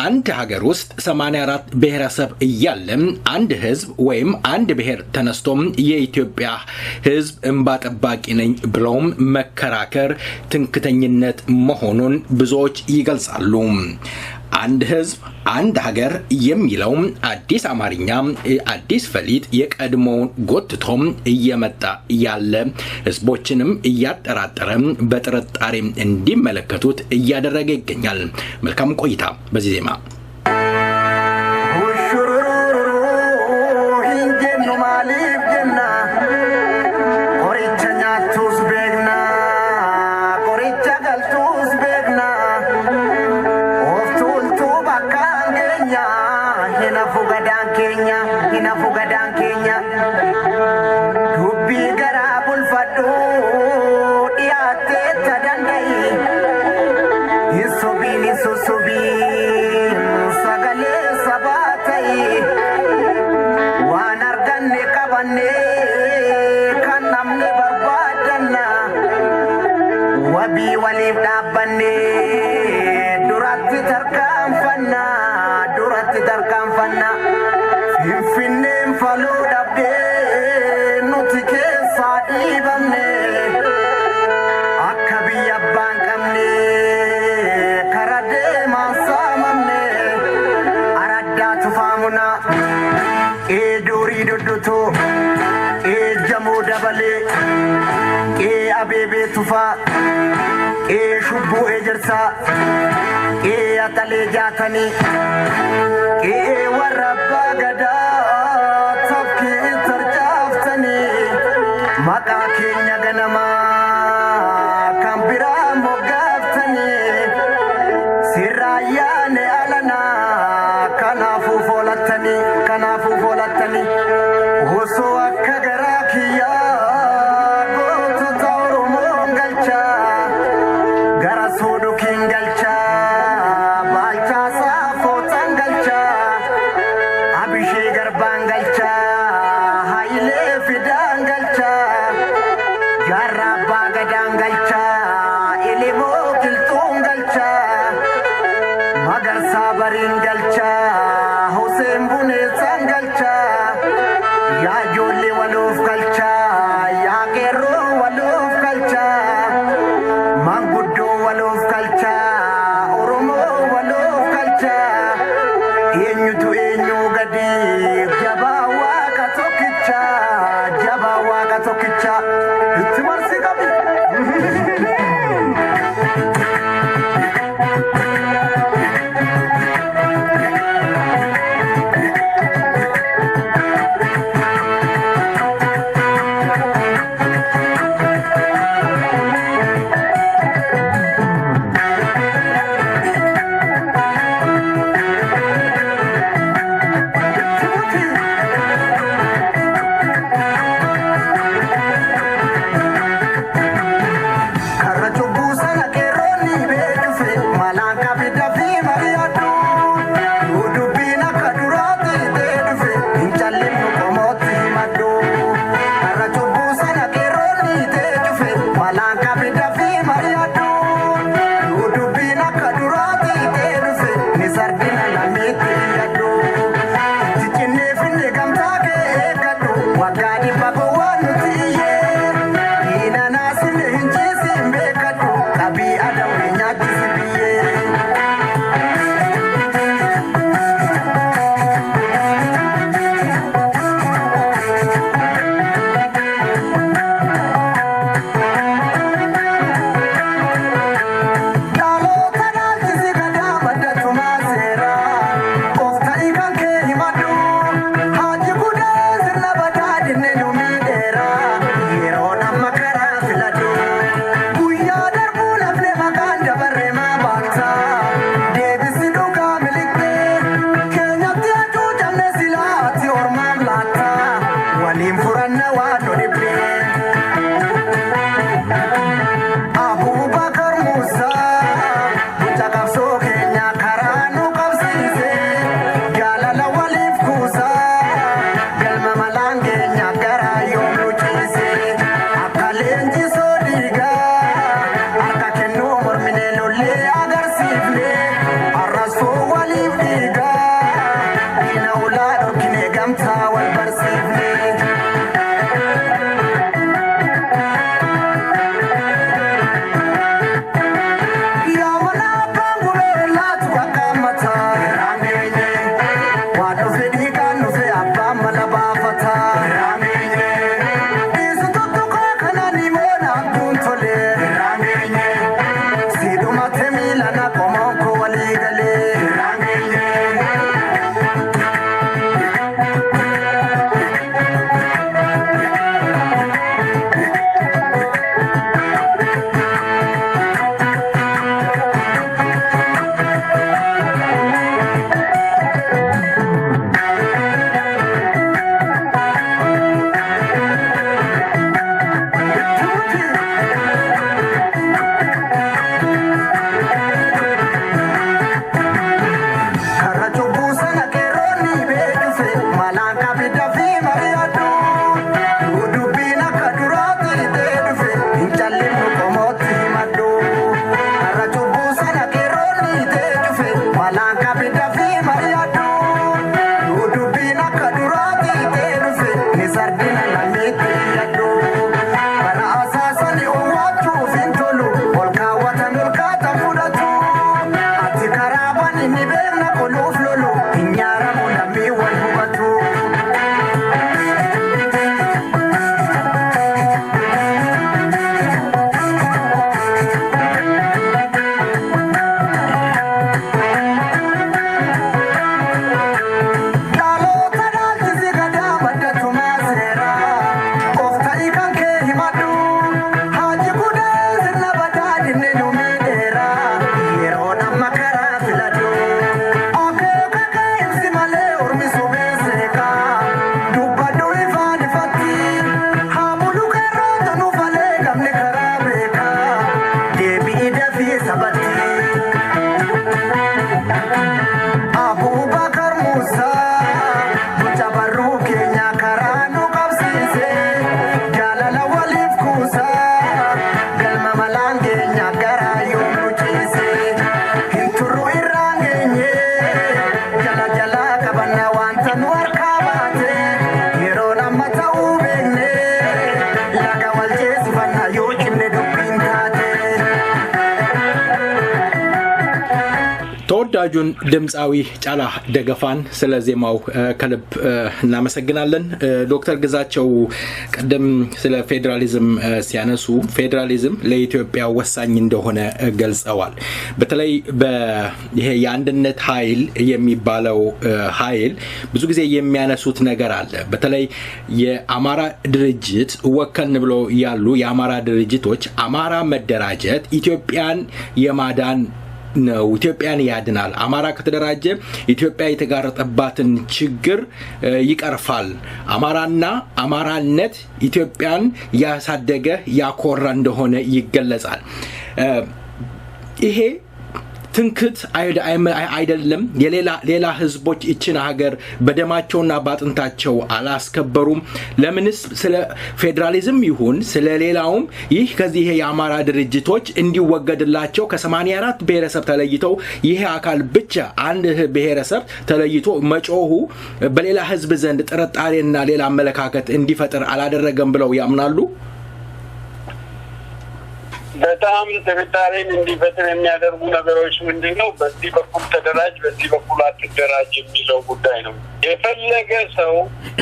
አንድ ሀገር ውስጥ 84 ብሔረሰብ እያለም አንድ ህዝብ ወይም አንድ ብሔር ተነስቶም የኢትዮጵያ ህዝብ እንባ ጠባቂ ነኝ ብሎም መከራከር ትንክተኝነት መሆኑን ብዙዎች ይገልጻሉ። አንድ ህዝብ አንድ ሀገር የሚለው አዲስ አማርኛ አዲስ ፈሊጥ የቀድሞውን ጎትቶም እየመጣ ያለ ህዝቦችንም እያጠራጠረ በጥርጣሬ እንዲመለከቱት እያደረገ ይገኛል። መልካም ቆይታ በዚህ ዜማ tufa shubbu ejersa atale jatani warabba gada sabki tarjaftani maka kenya ganama kambira mogaftani siraya ne alana kanafu folatani hoso akagara kiya ተወዳጁን ድምጻዊ ጫላ ደገፋን ስለዜማው ከልብ እናመሰግናለን። ዶክተር ግዛቸው ቀደም ስለ ፌደራሊዝም ሲያነሱ ፌደራሊዝም ለኢትዮጵያ ወሳኝ እንደሆነ ገልጸዋል። በተለይ በይሄ የአንድነት ኃይል የሚባለው ኃይል ብዙ ጊዜ የሚያነሱት ነገር አለ። በተለይ የአማራ ድርጅት ወከልን ብሎ ያሉ የአማራ ድርጅቶች አማራ መደራጀት ኢትዮጵያን የማዳን ነው፣ ኢትዮጵያን ያድናል፣ አማራ ከተደራጀ ኢትዮጵያ የተጋረጠባትን ችግር ይቀርፋል፣ አማራና አማራነት ኢትዮጵያን ያሳደገ ያኮራ እንደሆነ ይገለጻል። ይሄ ትንክት አይደለም። ሌላ ህዝቦች እቺን ሀገር በደማቸውና ባጥንታቸው አላስከበሩም። ለምንስ ስለ ፌደራሊዝም ይሁን ስለ ሌላውም ይህ ከዚህ የአማራ ድርጅቶች እንዲወገድላቸው ከ84 ብሔረሰብ ተለይተው ይሄ አካል ብቻ አንድ ብሔረሰብ ተለይቶ መጮሁ በሌላ ህዝብ ዘንድ ጥርጣሬና ሌላ አመለካከት እንዲፈጠር አላደረገም ብለው ያምናሉ? በጣም ጥርጣሬን እንዲፈጠር የሚያደርጉ ነገሮች ምንድነው? በዚህ በኩል ተደራጅ በዚህ በኩል አትደራጅ የሚለው ጉዳይ ነው። የፈለገ ሰው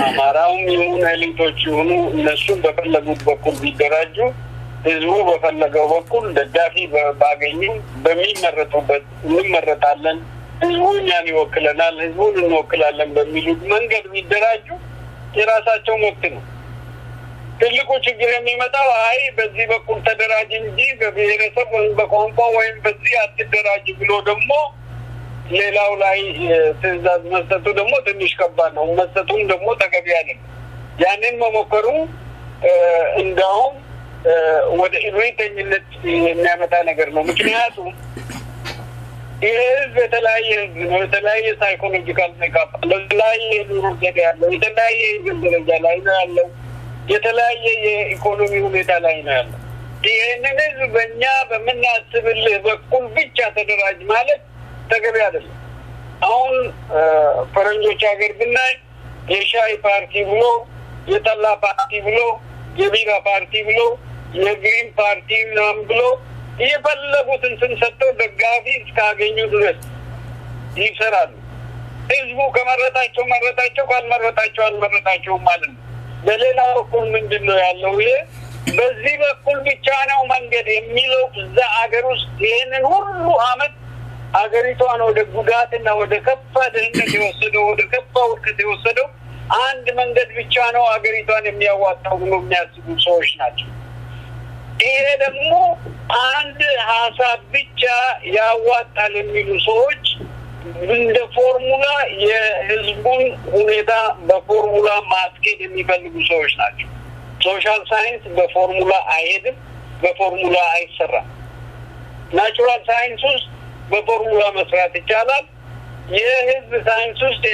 አማራውም ይሁን ኤሊቶች ይሁኑ እነሱም በፈለጉት በኩል ቢደራጁ ህዝቡ በፈለገው በኩል ደጋፊ ባገኙ በሚመረጡበት እንመረጣለን፣ ህዝቡ እኛን ይወክለናል፣ ህዝቡን እንወክላለን በሚሉት መንገድ ቢደራጁ የራሳቸው መብት ነው። ትልቁ ችግር የሚመጣው አይ በዚህ በኩል ተደራጅ እንጂ በብሔረሰብ ወይም በቋንቋ ወይም በዚህ አትደራጅ ብሎ ደግሞ ሌላው ላይ ትዕዛዝ መስጠቱ ደግሞ ትንሽ ከባድ ነው። መስጠቱም ደግሞ ተገቢ አይደለም። ያንን መሞከሩ እንደውም ወደ ኢሉኝተኝነት የሚያመጣ ነገር ነው። ምክንያቱም ይህ ህዝብ የተለያየ ህዝብ ነው። የተለያየ ሳይኮሎጂካል ሜካፕ አለው፣ የተለያየ ኑሮ ዘዴ ያለው፣ የተለያየ ደረጃ ላይ ነው ያለው፣ የተለያየ የኢኮኖሚ ሁኔታ ላይ ነው ያለው። ይህንን ህዝብ በእኛ በምናስብልህ በኩል ብቻ ተደራጅ ማለት ተገቢ አይደለም። አሁን ፈረንጆች ሀገር ብናይ የሻይ ፓርቲ ብሎ፣ የጠላ ፓርቲ ብሎ፣ የቢራ ፓርቲ ብሎ፣ የግሪን ፓርቲ ምናምን ብሎ የፈለጉትን ስም ሰጥተው ደጋፊ እስካገኙ ድረስ ይሰራሉ። ህዝቡ ከመረጣቸው መረጣቸው፣ ካልመረጣቸው አልመረጣቸውም ማለት ነው። በሌላ በኩል ምንድነው ያለው? ይሄ በዚህ በኩል ብቻ ነው መንገድ የሚለው እዛ አገር ውስጥ ይሄንን ሁሉ አመት አገሪቷን ወደ ጉዳትና ወደ ከፋ ድህነት የወሰደው ወደ ከፋ ውድቀት የወሰደው አንድ መንገድ ብቻ ነው አገሪቷን የሚያዋጣው ብሎ የሚያስቡ ሰዎች ናቸው። ይሄ ደግሞ አንድ ሀሳብ ብቻ ያዋጣል የሚሉ ሰዎች እንደ ፎርሙላ የህዝቡን ሁኔታ በፎርሙላ ማስኬድ የሚፈልጉ ሰዎች ናቸው። ሶሻል ሳይንስ በፎርሙላ አይሄድም፣ በፎርሙላ አይሰራም። ናቹራል ሳይንስ ውስጥ በፎርሙላ መስራት ይቻላል። የህዝብ ሳይንስ ውስጥ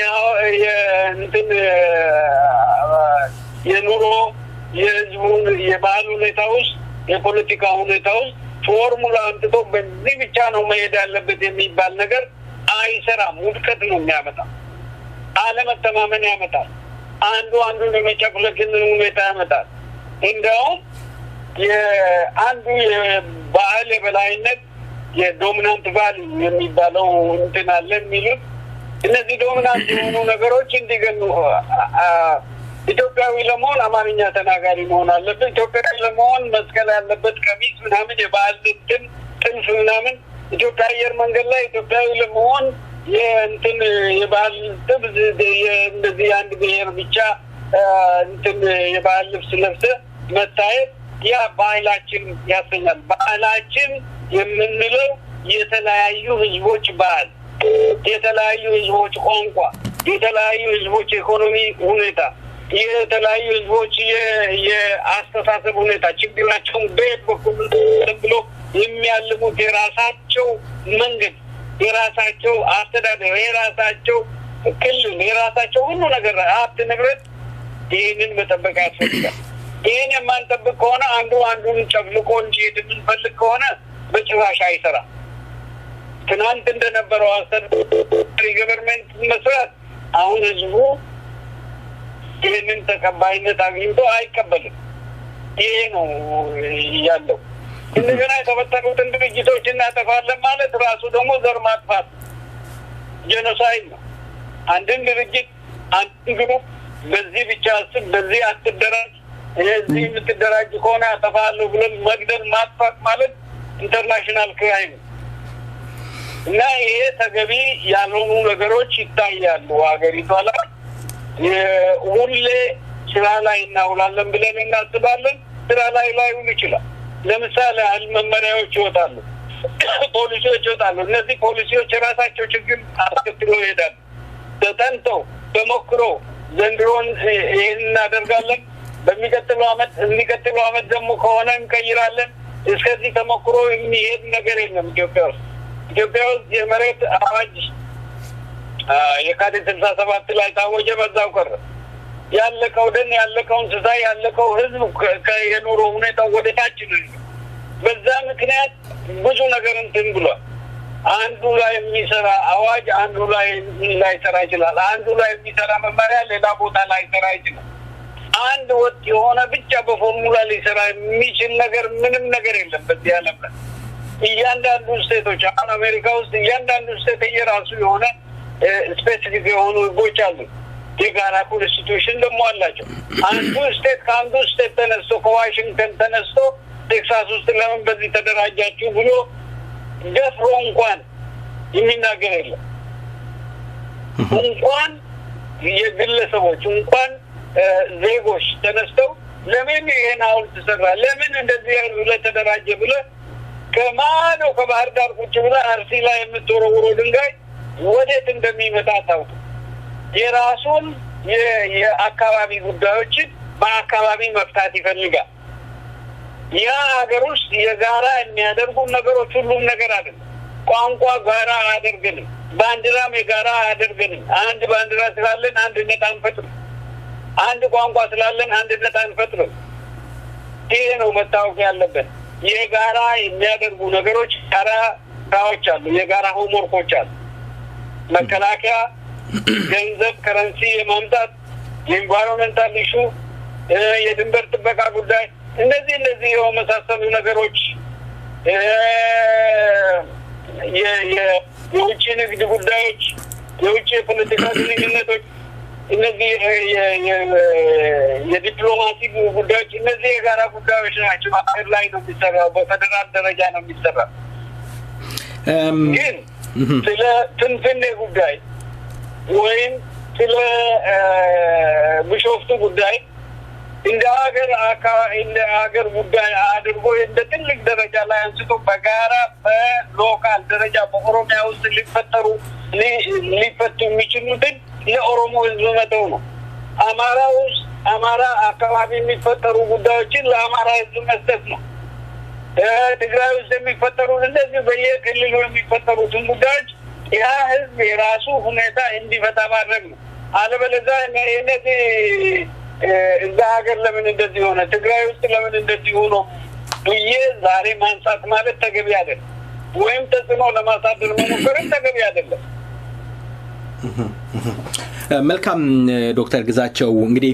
የኑሮ የህዝቡን የባህል ሁኔታ ውስጥ የፖለቲካ ሁኔታ ውስጥ ፎርሙላ አንጥቶ በዚህ ብቻ ነው መሄድ ያለበት የሚባል ነገር አይሰራም። ውድቀት ነው የሚያመጣው፣ አለመተማመን ያመጣል፣ አንዱ አንዱን የመጨፍለቅን ሁኔታ ያመጣል። እንደውም የአንዱ የባህል የበላይነት የዶሚናንት ቫሊ የሚባለው እንትን አለ የሚሉት እነዚህ ዶሚናንት የሆኑ ነገሮች እንዲገኙ ኢትዮጵያዊ ለመሆን አማርኛ ተናጋሪ መሆን አለበት። ኢትዮጵያዊ ለመሆን መስቀል ያለበት ቀሚስ ምናምን የባህል ጥልፍ ምናምን ኢትዮጵያ አየር መንገድ ላይ ኢትዮጵያዊ ለመሆን የእንትን የባህል ጥብዝ እንደዚህ አንድ ብሔር ብቻ እንትን የባህል ልብስ ለብሰ መታየት ያ ባህላችን ያሰኛል። ባህላችን የምንለው የተለያዩ ህዝቦች ባህል፣ የተለያዩ ህዝቦች ቋንቋ፣ የተለያዩ ህዝቦች ኢኮኖሚ ሁኔታ፣ የተለያዩ ህዝቦች የአስተሳሰብ ሁኔታ ችግራቸውን በየት በኩል ብሎ የሚያልሙት የራሳቸው መንገድ፣ የራሳቸው አስተዳደር፣ የራሳቸው ክልል፣ የራሳቸው ሁሉ ነገር ሀብት ንብረት ይህንን መጠበቅ ያስፈልጋል። ይህን የማንጠብቅ ከሆነ አንዱን ጨፍልቆ እንዲሄድ የምንፈልግ ከሆነ በጭራሽ አይሰራም። ትናንት እንደነበረው አስተዳደሪ ገቨርንመንት መስራት አሁን ህዝቡ ይህንን ተቀባይነት አግኝቶ አይቀበልም። ይሄ ነው ያለው። እንደገና የተፈጠሩትን ድርጅቶች እናጠፋለን ማለት ራሱ ደግሞ ዘር ማጥፋት ጄኖሳይድ ነው። አንድን ድርጅት አንድን ግሩፕ በዚህ ብቻ አስብ፣ በዚህ አትደራጅ፣ እዚህ የምትደራጅ ከሆነ አጠፋለሁ ብለን መግደል ማጥፋት ማለት ኢንተርናሽናል ክራይም እና ይሄ ተገቢ ያልሆኑ ነገሮች ይታያሉ ሀገሪቷ ላይ። ሁሌ ስራ ላይ እናውላለን ብለን እናስባለን፣ ስራ ላይ ላይውል ይችላል። ለምሳሌ መመሪያዎች ይወጣሉ፣ ፖሊሲዎች ይወጣሉ። እነዚህ ፖሊሲዎች የራሳቸው ችግር አስከትሎ ይሄዳሉ። ተጠንተው ተሞክሮ ዘንድሮን ይህን እናደርጋለን፣ በሚቀጥለው አመት ደግሞ ከሆነ እንቀይራለን። እስከዚህ ተሞክሮ የሚሄድ ነገር የለም ኢትዮጵያ ውስጥ የመሬት አዋጅ የካቲት 67 ላይ ታወጀ፣ በዛው ቀረ። ያለቀው ደን፣ ያለቀው እንስሳ፣ ያለቀው ህዝብ የኑሮ ሁኔታው ወደ ታች ነው። በዛ ምክንያት ብዙ ነገር እንትን ብሏል። አንዱ ላይ የሚሰራ አዋጅ አንዱ ላይ ላይሰራ ይችላል። አንዱ ላይ የሚሰራ መመሪያ ሌላ ቦታ ላይሰራ ይችላል። አንድ ወጥ የሆነ ብቻ በፎርሙላ ሊሰራ የሚችል ነገር ምንም ነገር የለም በዚህ ዓለም ላይ። እያንዳንዱ ስቴቶች አሁን አሜሪካ ውስጥ እያንዳንዱ ስቴት የራሱ የሆነ ስፔሲፊክ የሆኑ ህጎች አሉ። የጋራ ኮንስቲቱሽን ደግሞ አላቸው። አንዱ ስቴት ከአንዱ ስቴት ተነስቶ ከዋሽንግተን ተነስቶ ቴክሳስ ውስጥ ለምን በዚህ ተደራጃችሁ ብሎ ደፍሮ እንኳን የሚናገር የለም። እንኳን የግለሰቦች እንኳን ዜጎች ተነስተው ለምን ይሄን ሐውልት ተሰራ፣ ለምን እንደዚህ ብለህ ተደራጀ ብለህ ከማዶ ከባህር ዳር ቁጭ ብለህ አርሲ ላይ የምትወረውረው ድንጋይ ወዴት እንደሚመጣ ታውቁ። የራሱን የአካባቢ ጉዳዮችን በአካባቢ መፍታት ይፈልጋል። ያ ሀገር ውስጥ የጋራ የሚያደርጉ ነገሮች ሁሉም ነገር አይደለም። ቋንቋ ጋራ አያደርገንም፣ ባንዲራም የጋራ አያደርገንም። አንድ ባንዲራ ስላለን አንድነት አንፈጥርም፣ አንድ ቋንቋ ስላለን አንድነት አንፈጥርም። ይሄ ነው መታወቅ ያለበት። የጋራ የሚያደርጉ ነገሮች ጋራ ስራዎች አሉ፣ የጋራ ሆምወርኮች አሉ። መከላከያ ገንዘብ ከረንሲ የማምጣት የኢንቫይሮንመንታል ኢሹ፣ የድንበር ጥበቃ ጉዳይ፣ እነዚህ የመሳሰሉ ነገሮች፣ የውጭ ንግድ ጉዳዮች፣ የውጭ የፖለቲካ ግንኙነቶች፣ እነዚህ የዲፕሎማሲ ጉዳዮች፣ እነዚህ የጋራ ጉዳዮች ናቸው። ሀገር ላይ ነው የሚሰራው፣ በፌደራል ደረጃ ነው የሚሰራው። ግን ስለ ትንፍኔ ጉዳይ ወይም ስለ ቢሾፍቱ ጉዳይ እንደ ሀገር ጉዳይ አድርጎ እንደ ትልቅ ደረጃ ላይ አንስቶ በጋራ በሎካል ደረጃ በኦሮሚያ ውስጥ ሊፈቱ የሚችሉትን ለኦሮሞ ህዝብ መተው ነው። አማራ አካባቢ የሚፈጠሩ ጉዳዮችን ለአማራ ህዝብ መስጠት ነው። ትግራይ ውስጥ የሚፈጠሩ እንደዚህ በየክልሉ የሚፈጠሩትን ጉዳዮች ያ ህዝብ የራሱ ሁኔታ እንዲፈታ ማድረግ ነው። አለበለዚያ እነዚህ እዛ ሀገር ለምን እንደዚህ ሆነ፣ ትግራይ ውስጥ ለምን እንደዚህ ሆኖ ብዬ ዛሬ ማንሳት ማለት ተገቢ አይደለም። ወይም ተጽዕኖ ለማሳደር መሞከርም ተገቢ አይደለም። መልካም ዶክተር ግዛቸው እንግዲህ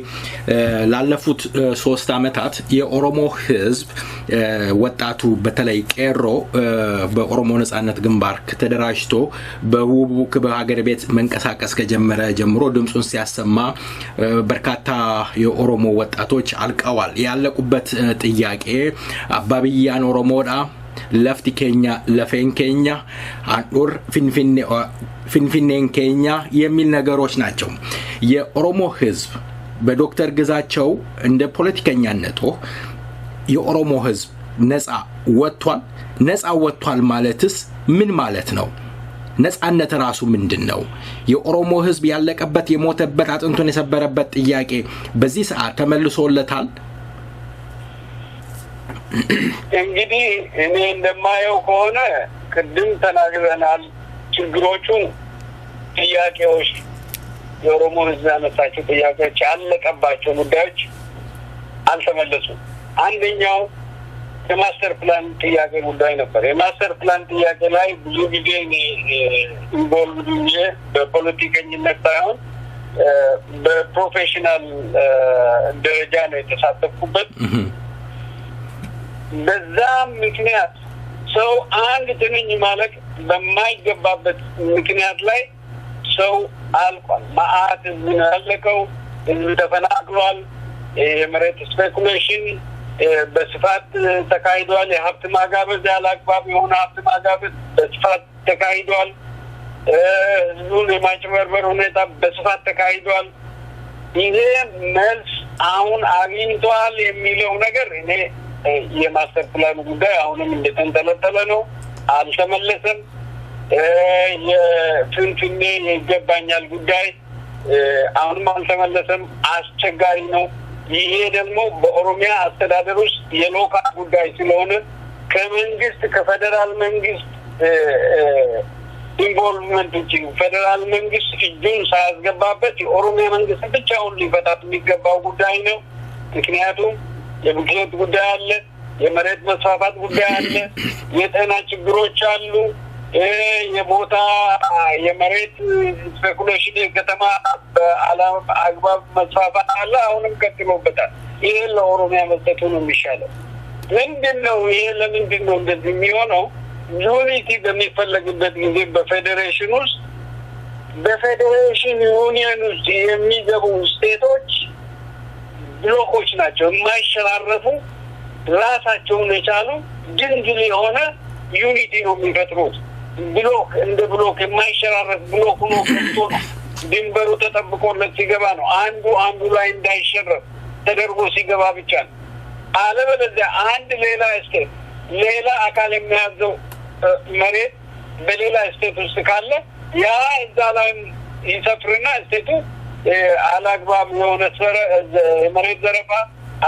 ላለፉት 3 አመታት የኦሮሞ ህዝብ ወጣቱ በተለይ ቄሮ በኦሮሞ ነጻነት ግንባር ተደራጅቶ በውቡክ በሀገር ቤት መንቀሳቀስ ከጀመረ ጀምሮ ድምጹን ሲያሰማ በርካታ የኦሮሞ ወጣቶች አልቀዋል። ያለቁበት ጥያቄ አባብያን ኦሮሞዳ ለፍቲ ኬኛ ለፌን ኬኛ አንዱር ፊንፊኔን ኬኛ የሚል ነገሮች ናቸው። የኦሮሞ ህዝብ በዶክተር ግዛቸው እንደ ፖለቲከኛነቱ የኦሮሞ ህዝብ ነፃ ወጥቷል ማለትስ ምን ማለት ነው? ነፃነት ራሱ ምንድነው? የኦሮሞ ህዝብ ያለቀበት የሞተበት አጥንቱን የሰበረበት ጥያቄ በዚህ ሰዓት ተመልሶለታል? እንግዲህ እኔ እንደማየው ከሆነ ቅድም ተናግረናል። ችግሮቹ ጥያቄዎች የኦሮሞ ህዝብ ያነሳቸው ጥያቄዎች ያለቀባቸው ጉዳዮች አልተመለሱም። አንደኛው የማስተር ፕላን ጥያቄ ጉዳይ ነበር። የማስተር ፕላን ጥያቄ ላይ ብዙ ጊዜ ኢንቮልቭ ሆኜ በፖለቲከኝነት ሳይሆን በፕሮፌሽናል ደረጃ ነው የተሳተፍኩበት። በዛ ምክንያት ሰው አንድ ትንኝ ማለት በማይገባበት ምክንያት ላይ ሰው አልቋል። ማአት ህዝብ ያለቀው፣ ህዝብ ተፈናቅሏል። የመሬት ስፔኩሌሽን በስፋት ተካሂዷል። የሀብት ማጋበዝ ያላግባብ የሆነ ሀብት ማጋበዝ በስፋት ተካሂዷል። ህዝቡን የማጭበርበር ሁኔታ በስፋት ተካሂዷል። ይሄ መልስ አሁን አግኝቷል የሚለው ነገር እኔ የማስተር ፕላኑ ጉዳይ አሁንም እንደተንጠለጠለ ነው፣ አልተመለሰም። የፍንፍኔ ይገባኛል ጉዳይ አሁንም አልተመለሰም፣ አስቸጋሪ ነው። ይሄ ደግሞ በኦሮሚያ አስተዳደር ውስጥ የሎካል ጉዳይ ስለሆነ ከመንግስት ከፌደራል መንግስት ኢንቮልቭመንት ውጪ ፌደራል መንግስት እጁን ሳያስገባበት የኦሮሚያ መንግስት ብቻውን ሊፈታት የሚገባው ጉዳይ ነው። ምክንያቱም የብክለት ጉዳይ አለ፣ የመሬት መስፋፋት ጉዳይ አለ፣ የጤና ችግሮች አሉ፣ የቦታ የመሬት ስፔኩሌሽን የከተማ አግባብ መስፋፋት አለ። አሁንም ቀጥሎበታል። ይሄ ለኦሮሚያ መስጠቱ ነው የሚሻለው። ምንድነው ይሄ? ለምንድነው እንደዚህ የሚሆነው? ዩኒቲ በሚፈለግበት ጊዜ በፌዴሬሽን ውስጥ በፌዴሬሽን ዩኒየን ውስጥ የሚገቡ ስቴቶች ብሎኮች ናቸው፣ የማይሸራረፉ ራሳቸውን የቻሉ ድንግል የሆነ ዩኒቲ ነው የሚፈጥሩት። ብሎክ እንደ ብሎክ የማይሸራረፍ ብሎክ ሆኖ ከቶ ነው ድንበሩ ተጠብቆለት ሲገባ ነው። አንዱ ላይ እንዳይሸረፍ ተደርጎ ሲገባ ብቻ ነው። አለበለዚያ አንድ ሌላ ስቴት ሌላ አካል የሚያዘው መሬት በሌላ ስቴት ውስጥ ካለ ያ እዛ ላይ ይሰፍርና ስቴቱ አላግባብ የሆነ መሬት ዘረፋ፣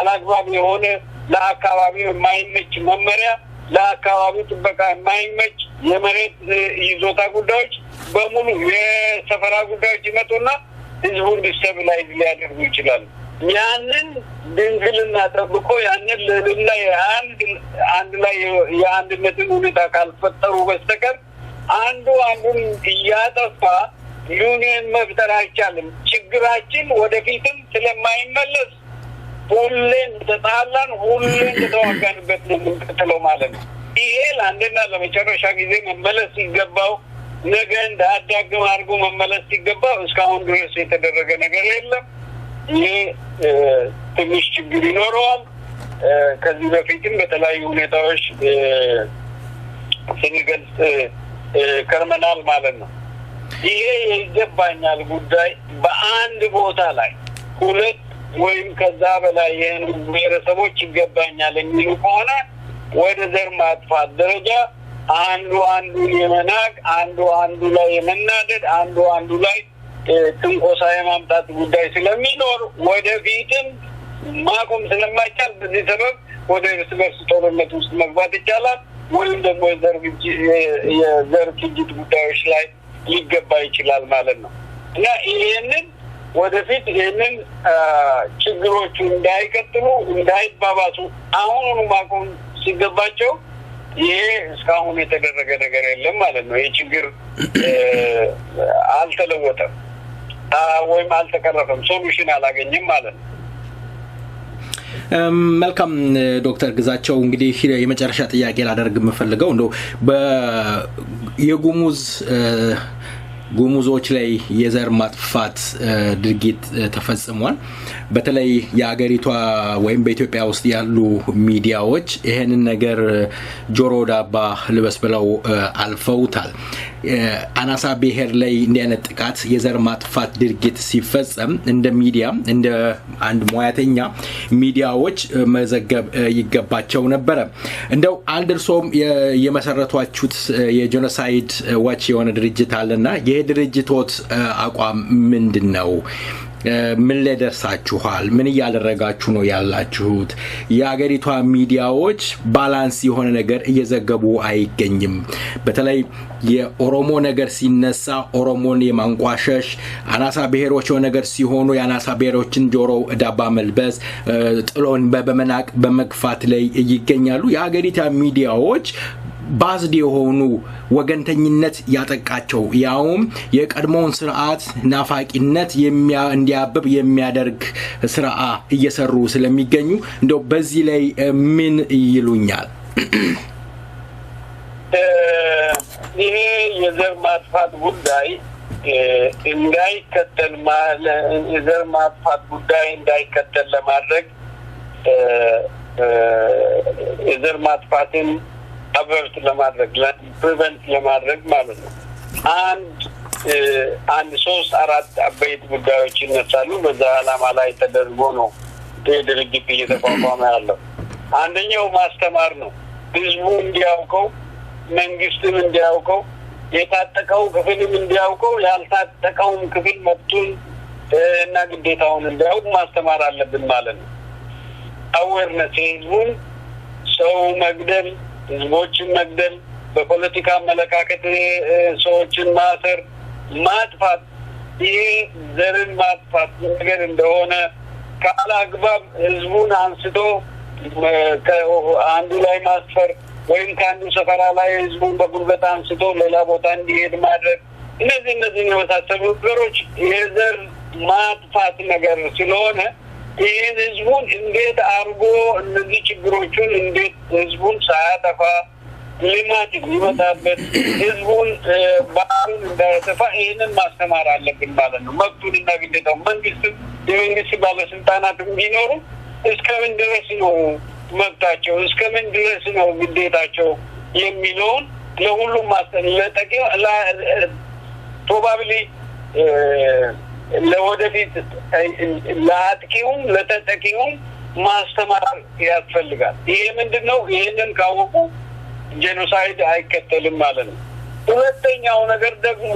አላግባብ የሆነ ለአካባቢው የማይመች መመሪያ፣ ለአካባቢው ጥበቃ የማይመች የመሬት ይዞታ ጉዳዮች በሙሉ የሰፈራ ጉዳዮች ይመጡና ህዝቡን ዲስታቢላይዝ ሊያደርጉ ይችላሉ። ያንን ድንግልና ጠብቆ ያንን ለልና አንድ ላይ የአንድነትን ሁኔታ ካልፈጠሩ በስተቀር አንዱን እያጠፋ ዩኒየን መፍጠር አይቻልም። ችግራችን ወደፊትም ስለማይመለስ ሁሌም ተጣላን፣ ሁሌም ተዋጋንበት ነው የምንቀጥለው ማለት ነው። ይሄ ለአንድና ለመጨረሻ ጊዜ መመለስ ሲገባው ነገ እንዳያዳግም አድርጎ መመለስ ሲገባው እስካሁን ድረስ የተደረገ ነገር የለም። ይሄ ትንሽ ችግር ይኖረዋል። ከዚህ በፊትም በተለያዩ ሁኔታዎች ስንገልጽ ከርመናል ማለት ነው። ይሄ ይገባኛል ጉዳይ በአንድ ቦታ ላይ ሁለት ወይም ከዛ በላይ የሆኑ ብሔረሰቦች ይገባኛል የሚሉ ከሆነ ወደ ዘር ማጥፋት ደረጃ አንዱን የመናቅ አንዱ ላይ የመናደድ አንዱ ላይ ትንኮሳ የማምጣት ጉዳይ ስለሚኖር ወደፊትም ማቆም ስለማይቻል በዚህ ሰበብ ወደ እርስ በርስ ጦርነት ውስጥ መግባት ይቻላል። ወይም ደግሞ የዘር ፍጅት ጉዳዮች ላይ ሊገባ ይችላል ማለት ነው እና ይሄንን ወደፊት ይሄንን ችግሮቹ እንዳይቀጥሉ እንዳይባባሱ አሁኑኑ ማቆም ሲገባቸው ይሄ እስካሁን የተደረገ ነገር የለም ማለት ነው። ይሄ ችግር አልተለወጠም ወይም አልተቀረፈም፣ ሶሉሽን አላገኘም ማለት ነው። መልካም ዶክተር ግዛቸው እንግዲህ የመጨረሻ ጥያቄ ላደርግ የምፈልገው እንደው ጉሙዞች ላይ የዘር ማጥፋት ድርጊት ተፈጽሟል። በተለይ የአገሪቷ ወይም በኢትዮጵያ ውስጥ ያሉ ሚዲያዎች ይሄንን ነገር ጆሮ ዳባ ልበስ ብለው አልፈውታል። አናሳ ብሔር ላይ እንዲህ አይነት ጥቃት የዘር ማጥፋት ድርጊት ሲፈጸም እንደ ሚዲያ እንደ አንድ ሙያተኛ ሚዲያዎች መዘገብ ይገባቸው ነበር። እንደው አንድ እርሶም የመሰረቷችሁት የጄኖሳይድ ዋች የሆነ ድርጅት አለና ይሄ ድርጅቶት አቋም ምንድነው? ምን ላይ ደርሳችኋል? ምን እያደረጋችሁ ነው ያላችሁት? የአገሪቷ ሚዲያዎች ባላንስ የሆነ ነገር እየዘገቡ አይገኝም። በተለይ የኦሮሞ ነገር ሲነሳ ኦሮሞን የማንቋሸሽ፣ አናሳ ብሔሮች ነገር ሲሆኑ የአናሳ ብሔሮችን ጆሮ ዳባ መልበስ፣ ጥሎን በመናቅ በመግፋት ላይ ይገኛሉ። የአገሪቷ ሚዲያዎች ባዝድ የሆኑ ወገንተኝነት ያጠቃቸው ያውም የቀድሞውን ስርዓት ናፋቂነት እንዲያብብ የሚያደርግ ስርዓ እየሰሩ ስለሚገኙ እንደው በዚህ ላይ ምን ይሉኛል? ይሄ የዘር ማጥፋት ጉዳይ እንዳይከተል የዘር ማጥፋት ጉዳይ እንዳይከተል ለማድረግ የዘር ማጥፋትን አቨርት ለማድረግ ፕሪቨንት ለማድረግ ማለት ነው አንድ 3-4 አበይት ጉዳዮች ይነሳሉ። በዛ ዓላማ ላይ ተደርጎ ነው ድርጅት እየተቋቋመ ያለው። አንደኛው ማስተማር ነው። ህዝቡ እንዲያውቀው፣ መንግስትም እንዲያውቀው፣ የታጠቀው ክፍልም እንዲያውቀው፣ ያልታጠቀውም ክፍል መብቱን እና ግዴታውን እንዲያውቅ ማስተማር አለብን ማለት ነው። አዌርነስ ህዝቡን ሰው መግደል፣ ህዝቦችን መግደል፣ በፖለቲካ አመለካከት ሰዎችን ማሰር፣ ማጥፋት ይሄ ዘርን ማጥፋት ነገር እንደሆነ ካላግባብ ህዝቡን አንስቶ አንዱ ላይ ማስፈር ወይም ከአንዱ ሰፈራ ላይ ህዝቡን በጉልበት አንስቶ ሌላ ቦታ እንዲሄድ ማድረግ እነዚህ የመሳሰሉ ነገሮች የዘር ማጥፋት ነገር ስለሆነ ይህን ህዝቡን እንዴት አርጎ እነዚህ ችግሮቹን እንዴት ህዝቡን ሳያጠፋ ልማት ሊመጣበት ህዝቡን ባህሉን እንዳያጠፋ ይህንን ማስተማር አለብን ማለት ነው። መብቱን እና ግዴታው የመንግስት ባለስልጣናትም ቢኖሩ እስከምን ድረስ ነው መብታቸው፣ እስከምን ድረስ ነው ግዴታቸው የሚለውን ለሁሉም ለጠቂው ፕሮባብሊ ለወደፊት ለአጥቂውም ለተጠቂውም ማስተማር ያስፈልጋል። ይሄ ምንድነው? ይሄንን ካወቁ ጄኖሳይድ አይከተልም ማለት ነው። ሁለተኛው ነገር ደግሞ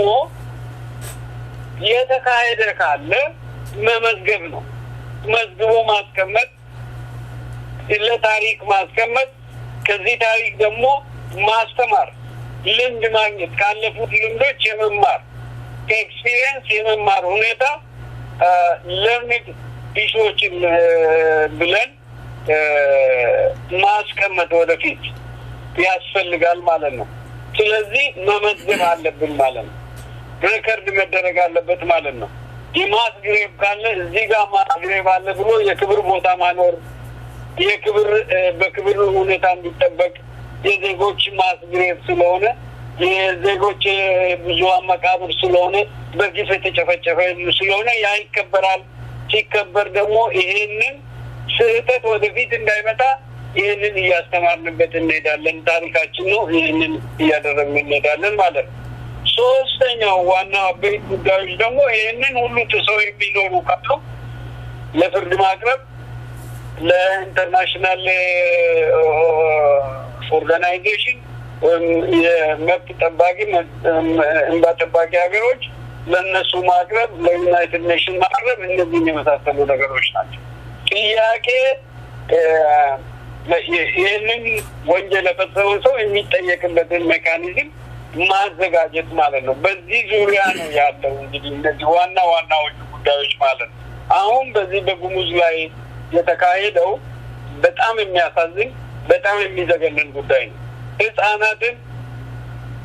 የተካሄደ ካለ መመዝገብ ነው። መዝግቦ ማስቀመጥ፣ ለታሪክ ማስቀመጥ፣ ከዚህ ታሪክ ደግሞ ማስተማር፣ ልምድ ማግኘት፣ ካለፉት ልምዶች የመማር ከኤክስፒሪየንስ የመማር ሁኔታ ለርኒንግ ኢሹዎችን ብለን ማስቀመጥ ወደፊት ያስፈልጋል ማለት ነው። ስለዚህ መመዝገብ አለብን ማለት ነው። ሬከርድ መደረግ አለበት ማለት ነው። የማስግሬብ ካለ እዚህ ጋር ማስግሬብ አለ ብሎ የክብር ቦታ ማኖር፣ የክብር በክብር ሁኔታ እንዲጠበቅ የዜጎች ማስግሬብ ስለሆነ የዜጎች ብዙሃን መቃብር ስለሆነ በግፍ የተጨፈጨፈ ስለሆነ ያ ይከበራል። ሲከበር ደግሞ ይሄንን ስህተት ወደፊት እንዳይመጣ ይሄንን እያስተማርንበት እንሄዳለን። ታሪካችን ነው። ይሄንን እያደረግን እንሄዳለን ማለት ነው። ሶስተኛው ዋና አበይት ጉዳዮች ደግሞ ይሄንን ሁሉ ጥሰው የሚኖሩ ካሉ ለፍርድ ማቅረብ፣ ለኢንተርናሽናል ኦርጋናይዜሽን የመብት ጠባቂ እንባ ጠባቂ ሀገሮች ለነሱ ማቅረብ፣ ለዩናይትድ ኔሽን ማቅረብ እነዚህን የመሳሰሉ ነገሮች ናቸው። ጥያቄ ይህንን ወንጀል የፈጸመ ሰው የሚጠየቅበትን ሜካኒዝም ማዘጋጀት ማለት ነው። በዚህ ዙሪያ ነው ያለው እንግዲህ እነዚህ ዋናዎቹ ጉዳዮች ማለት ነው። አሁን በዚህ በጉሙዝ ላይ የተካሄደው በጣም የሚያሳዝን በጣም የሚዘገንን ጉዳይ ነው። ህፃናትን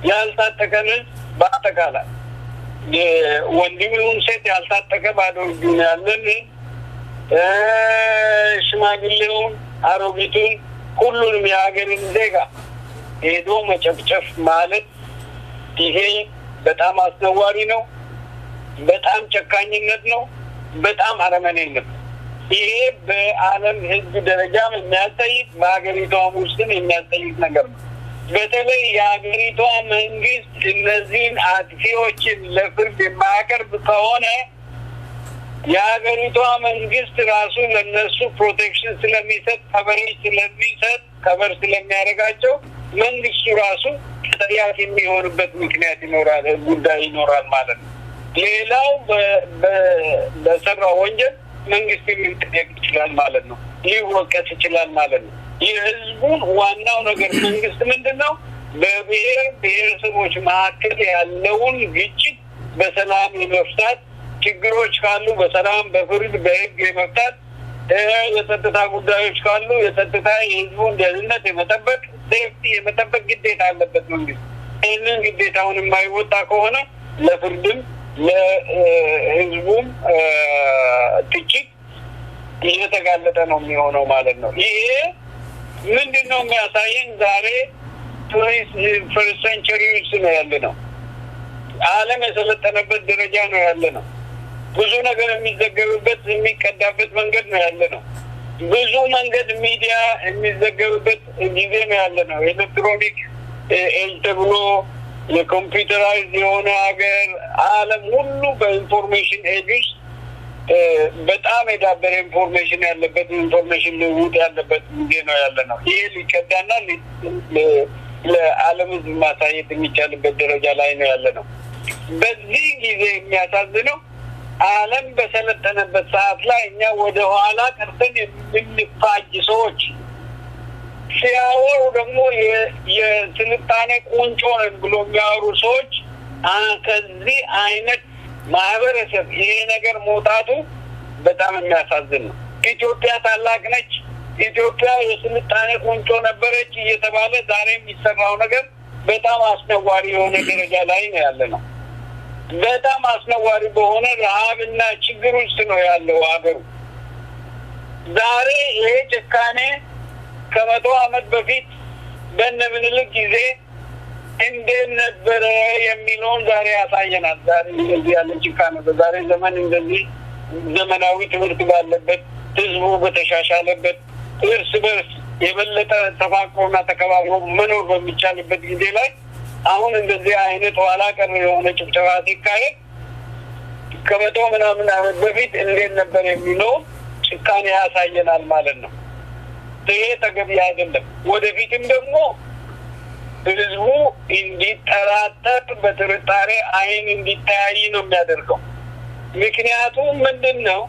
ያልታጠቀን በአጠቃላይ ወንድሙን ሴት ያልታጠቀ ባዶ እጁን ያለን ሽማግሌውን አሮጊቱን ሁሉንም የሀገርን ዜጋ ሄዶ መጨፍጨፍ ማለት ይሄ በጣም አስነዋሪ ነው። በጣም ጨካኝነት ነው። በጣም አረመኔነት ነው። ይሄ በዓለም ህዝብ ደረጃ የሚያስጠይቅ በሀገሪቷ ውስጥም የሚያስጠይቅ ነገር ነው። በተለይ የሀገሪቷ መንግስት እነዚህን አጥፊዎችን ለፍርድ የማያቀርብ ከሆነ የሀገሪቷ መንግስት ራሱ ለነሱ ፕሮቴክሽን ስለሚሰጥ ከበር ስለሚያደርጋቸው መንግስቱ ራሱ ተጠያቂ የሚሆንበት ምክንያት ይኖራል፣ ጉዳይ ይኖራል ማለት ነው። ሌላው በሰራው ወንጀል መንግስት ሊጠየቅ ይችላል ማለት ነው፣ ሊወቀስ ይችላል ማለት ነው። የህዝቡን ዋናው ነገር መንግስት ምንድነው? በብሔር ብሔረሰቦች መካከል ያለውን ግጭት በሰላም የመፍታት ችግሮች ካሉ በሰላም በፍርድ በህግ የመፍታት የጸጥታ ጉዳዮች ካሉ የጸጥታ የህዝቡን ደህንነት የመጠበቅ ሴፍቲ የመጠበቅ ግዴታ አለበት መንግስት። ይህንን ግዴታውን የማይወጣ ከሆነ ለፍርድም ለህዝቡም ትችት እየተጋለጠ ነው የሚሆነው ማለት ነው። ይሄ ምንድነው የሚያሳየን? ዛሬ ፈርስት ሴንቸሪ ውስጥ ነው ያለ ነው። ዓለም የሰለጠነበት ደረጃ ነው ያለ ነው። ብዙ ነገር የሚዘገብበት የሚቀዳበት መንገድ ነው ያለ ነው። ብዙ መንገድ ሚዲያ የሚዘገብበት ጊዜ ነው ያለ ነው። ኤሌክትሮኒክ ኤጅ ተብሎ የኮምፒውተራይዝ የሆነ ሀገር ዓለም ሁሉ በኢንፎርሜሽን ኤጅ ውስጥ በጣም የዳበረ ኢንፎርሜሽን ያለበት ኢንፎርሜሽን ልውውጥ ያለበት ጊዜ ነው ያለ ነው። ይሄ ሊቀዳና ለዓለም ህዝብ ማሳየት የሚቻልበት ደረጃ ላይ ነው ያለ ነው። በዚህ ጊዜ የሚያሳዝነው ዓለም በሰለጠነበት ሰዓት ላይ እኛ ወደ ኋላ ቀርተን የምንፋጅ ሰዎች ሲያወሩ ደግሞ የስልጣኔ ቁንጮ ነን ብሎ የሚያወሩ ሰዎች ከዚህ አይነት ማህበረሰብ ይሄ ነገር መውጣቱ በጣም የሚያሳዝን ነው። ኢትዮጵያ ታላቅ ነች፣ ኢትዮጵያ የስልጣኔ ቁንጮ ነበረች እየተባለ ዛሬ የሚሰራው ነገር በጣም አስነዋሪ የሆነ ደረጃ ላይ ነው ያለ ነው። በጣም አስነዋሪ በሆነ ረሃብና ችግር ውስጥ ነው ያለው ሀገሩ። ዛሬ ይሄ ጭካኔ ከመቶ ዓመት በፊት በእነ ምኒልክ ጊዜ እንዴት ነበረ የሚለውን ዛሬ ያሳየናል። ዛሬ እንደዚህ ያለ ጭካኔ በዛሬ ዘመን እንደዚህ ዘመናዊ ትምህርት ባለበት ህዝቡ በተሻሻለበት እርስ በርስ የበለጠ ተፋቅሮና ተከባብሮ መኖር በሚቻልበት ጊዜ ላይ አሁን እንደዚህ አይነት ኋላ ቀር የሆነ ጭፍጨፋ ሲካሄድ ከመቶ ምናምን ዓመት በፊት እንዴት ነበር የሚለው ጭካኔ ያሳየናል ማለት ነው። ይሄ ተገቢ አይደለም። ወደፊትም ደግሞ ህዝቡ እንዲጠራጠር በጥርጣሬ አይን እንዲተያይ ነው የሚያደርገው። ምክንያቱም ምንድነው?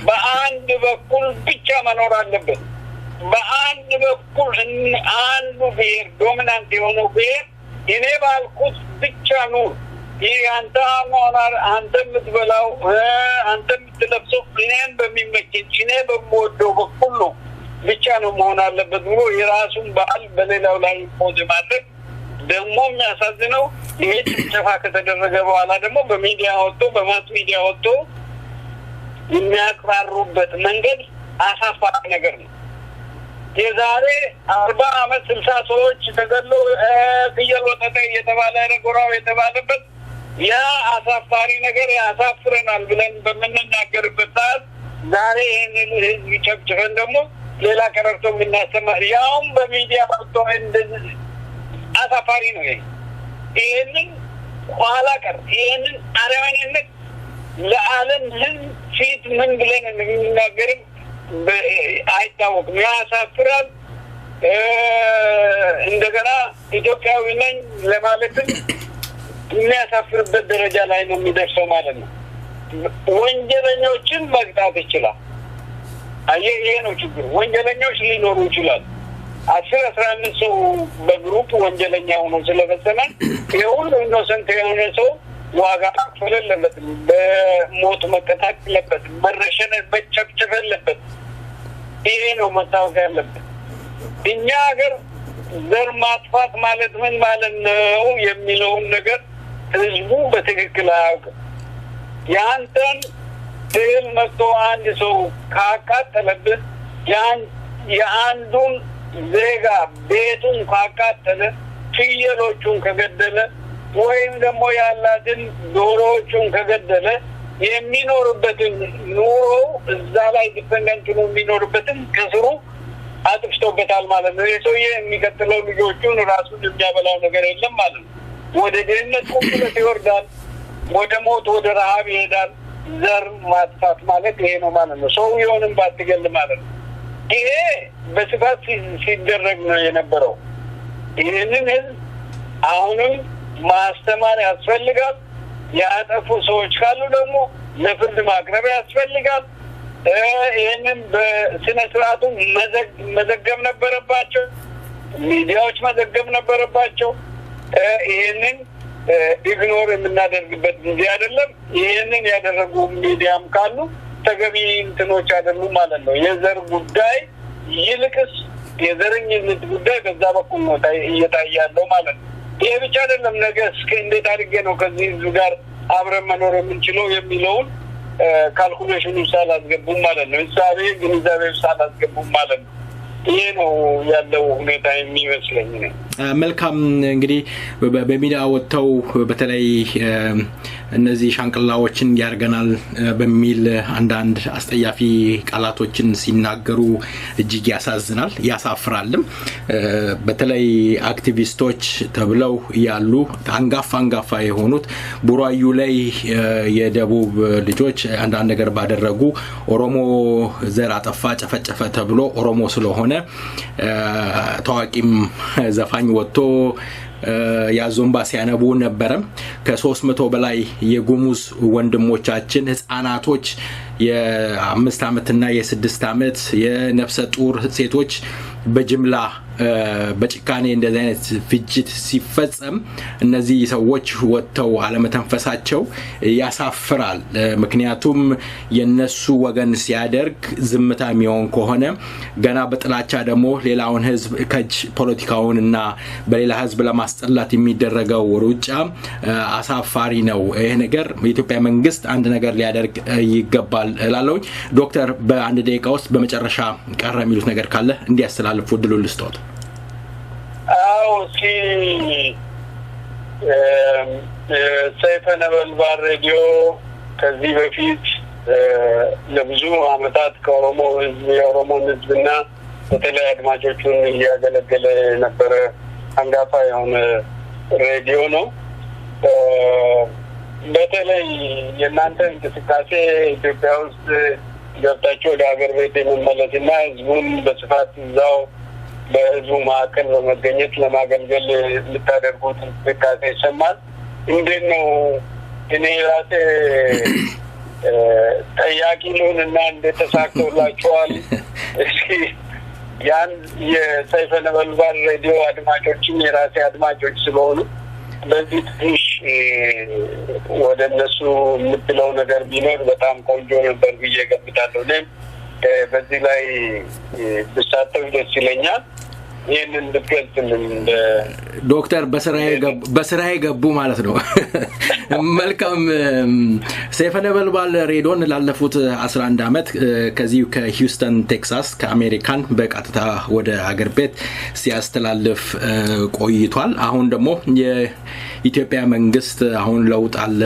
በአንድ በኩል ብቻ መኖር አለበት። በአንድ በኩል አንዱ ብሔር ዶሚናንት የሆነው ብሔር እኔ ባልኩት ብቻ ኑር፣ ይህ አንተ አኗኗር፣ አንተ የምትበላው፣ አንተ የምትለብሰው እኔን በሚመቸኝ እኔ በምወደው በኩል ነው ብቻ ነው መሆን አለበት ብሎ የራሱን ባህል በሌላው ላይ ኢምፖዝ ማድረግ ደግሞ የሚያሳዝነው ይሄ ጭፍጨፋ ከተደረገ በኋላ ደግሞ በሚዲያ ወጥቶ በማስ ሚዲያ ወጥቶ የሚያቅራሩበት መንገድ አሳፋሪ ነገር ነው። የዛሬ 40 ዓመት 60 ሰዎች ተገድለው ፍየል ወጠጠ እየተባለ ረጎራው የተባለበት ያ አሳፋሪ ነገር ያሳፍረናል ብለን በምንናገርበት ሰዓት ዛሬ ይህንን ህዝብ ጨፍጭፈን ደግሞ ሌላ ቀረርቶ የምናሰማ ያውም በሚዲያ ወጥቶ እንደዚህ አሳፋሪ ነው። ይህንን ኋላ ቀር ይህንን አረመኔነት ለዓለም ህዝብ ፊት ምን ብለን እንደምንናገርም አይታወቅም። ያሳፍራል። እንደገና ኢትዮጵያዊ ነኝ ለማለትም የሚያሳፍርበት ደረጃ ላይ ነው የሚደርሰው ማለት ነው። ወንጀለኞችን መቅጣት ይችላል። ይሄ ነው ችግሩ። ወንጀለኞች ሊኖሩ ይችላል። 10-15 ሰው በግሩፕ ወንጀለኛ ሆኖ ስለፈጸመ የሁሉ ኢኖሰንት የሆነ ሰው ዋጋ መክፈል የለበትም። በሞት መቀጣት የለበትም። መረሸን መጨፍጨፍ የለበትም። ይሄ ነው መታወቅ ያለበት። እኛ ሀገር ዘር ማጥፋት ማለት ምን ማለት ነው የሚለውን ነገር ህዝቡ በትክክል አያውቅም። ያንተን ድል መጥቶ አንድ ሰው ካቃጠለብህ የአንዱን ዜጋ ቤቱን ካቃጠለ ፍየሎቹን ከገደለ ወይም ደግሞ ያላትን ዶሮዎቹን ከገደለ የሚኖርበትን ኑሮ እዛ ላይ ዲፔንደንት ነው የሚኖርበትን ከስሩ አጥፍቶበታል ማለት ነው። የሰውዬ የሚቀጥለው ልጆቹን ራሱን የሚያበላው ነገር የለም ማለት ነው። ወደ ድህነት ቁልቁለት ይወርዳል፣ ወደ ሞት ወደ ረሃብ ይሄዳል። ዘር ማጥፋት ማለት ይሄ ነው ማለት ነው። ሰውየውንም ባትገል ማለት ነው። ይሄ በስፋት ሲደረግ ነው የነበረው። ይህንን ህዝብ አሁንም ማስተማር ያስፈልጋል። ያጠፉ ሰዎች ካሉ ደግሞ ለፍርድ ማቅረብ ያስፈልጋል። ይህንን በስነ ስርዓቱ መዘገብ ነበረባቸው፣ ሚዲያዎች መዘገብ ነበረባቸው። ይህንን ኢግኖር የምናደርግበት ጊዜ አይደለም። ይህንን ያደረጉ ሚዲያም ካሉ ተገቢ እንትኖች አይደሉም ማለት ነው። የዘር ጉዳይ ይልቅስ የዘረኝነት ጉዳይ በዛ በኩል ነው እየታየ ያለው ማለት ነው። ይሄ ብቻ አይደለም። ነገ እስከ እንዴት አድርጌ ነው ከዚህ ህዝብ ጋር አብረን መኖር የምንችለው የሚለውን ካልኩሌሽን ውሳል አስገቡም ማለት ነው። እሳቤ ግንዛቤ ውሳል አስገቡም ማለት ነው። ይሄ ነው ያለው ሁኔታ የሚመስለኝ ነው። መልካም እንግዲህ በሚዲያ ወጥተው በተለይ እነዚህ ሻንቅላዎችን ያርገናል በሚል አንዳንድ አስጠያፊ ቃላቶችን ሲናገሩ እጅግ ያሳዝናል ያሳፍራልም። በተለይ አክቲቪስቶች ተብለው ያሉ አንጋፋ የሆኑት ቡራዩ ላይ የደቡብ ልጆች አንዳንድ ነገር ባደረጉ ኦሮሞ ዘር አጠፋ ጨፈጨፈ ተብሎ ኦሮሞ ስለሆነ ታዋቂም ዘፋኝ ወጥቶ ያዞምባ ሲያነቡ ነበረ። ከ300 በላይ የጉሙዝ ወንድሞቻችን ህፃናቶች የ5 አመትና የ6 አመት የነፍሰ ጡር ሴቶች በጅምላ በጭካኔ እንደዚህ አይነት ፍጅት ሲፈጸም እነዚህ ሰዎች ወጥተው አለመተንፈሳቸው ያሳፍራል። ምክንያቱም የነሱ ወገን ሲያደርግ ዝምታ የሚሆን ከሆነ ገና በጥላቻ ደግሞ ሌላውን ህዝብ ከጅ ፖለቲካውንና በሌላ ህዝብ ለማስጠላት የሚደረገው ሩጫ አሳፋሪ ነው። ይሄ ነገር የኢትዮጵያ መንግስት አንድ ነገር ሊያደርግ ይገባል እላለሁ። ዶክተር በአንድ ደቂቃ ውስጥ በመጨረሻ ቀረ የሚሉት ነገር ካለ እንዲያስተላልፉ ድሉ ልስጦት። እስኪ ሰይፈ ነበልባል ሬዲዮ ከዚህ በፊት ለብዙ አመታት ከኦሮሞ ህዝብ የኦሮሞን ህዝብና በተለይ አድማጮቹን እያገለገለ የነበረ አንጋፋ የሆነ ሬዲዮ ነው። በተለይ የእናንተ እንቅስቃሴ ኢትዮጵያ ውስጥ ገብታችሁ ወደ ሀገር ቤት የመመለስና ህዝቡን በስፋት እዛው በህዝቡ ማዕከል በመገኘት ለማገልገል ልታደርጉት እንቅስቃሴ ይሰማል። እንዴት ነው? እኔ ራሴ ጠያቂ ልሁንና እንዴት ተሳክቶላችኋል? እስኪ ያን የሰይፈ ነበልባል ሬዲዮ አድማጮችን የራሴ አድማጮች ስለሆኑ በዚህ ትንሽ ወደ እነሱ የምትለው ነገር ቢኖር በጣም ቆንጆ ነበር ብዬ ገምታለሁ። እኔም በዚህ ላይ ብሳተፍ ደስ ይለኛል። ይህንን ብትገልጽልን ዶክተር በስራዬ ገቡ ማለት ነው። መልካም ሰይፈ ነበልባል ሬዲዮን ላለፉት 11 አመት ከዚህ ከሂውስተን ቴክሳስ ከአሜሪካን በቀጥታ ወደ ሀገር ቤት ሲያስተላልፍ ቆይቷል። አሁን ደግሞ የኢትዮጵያ መንግስት አሁን ለውጥ አለ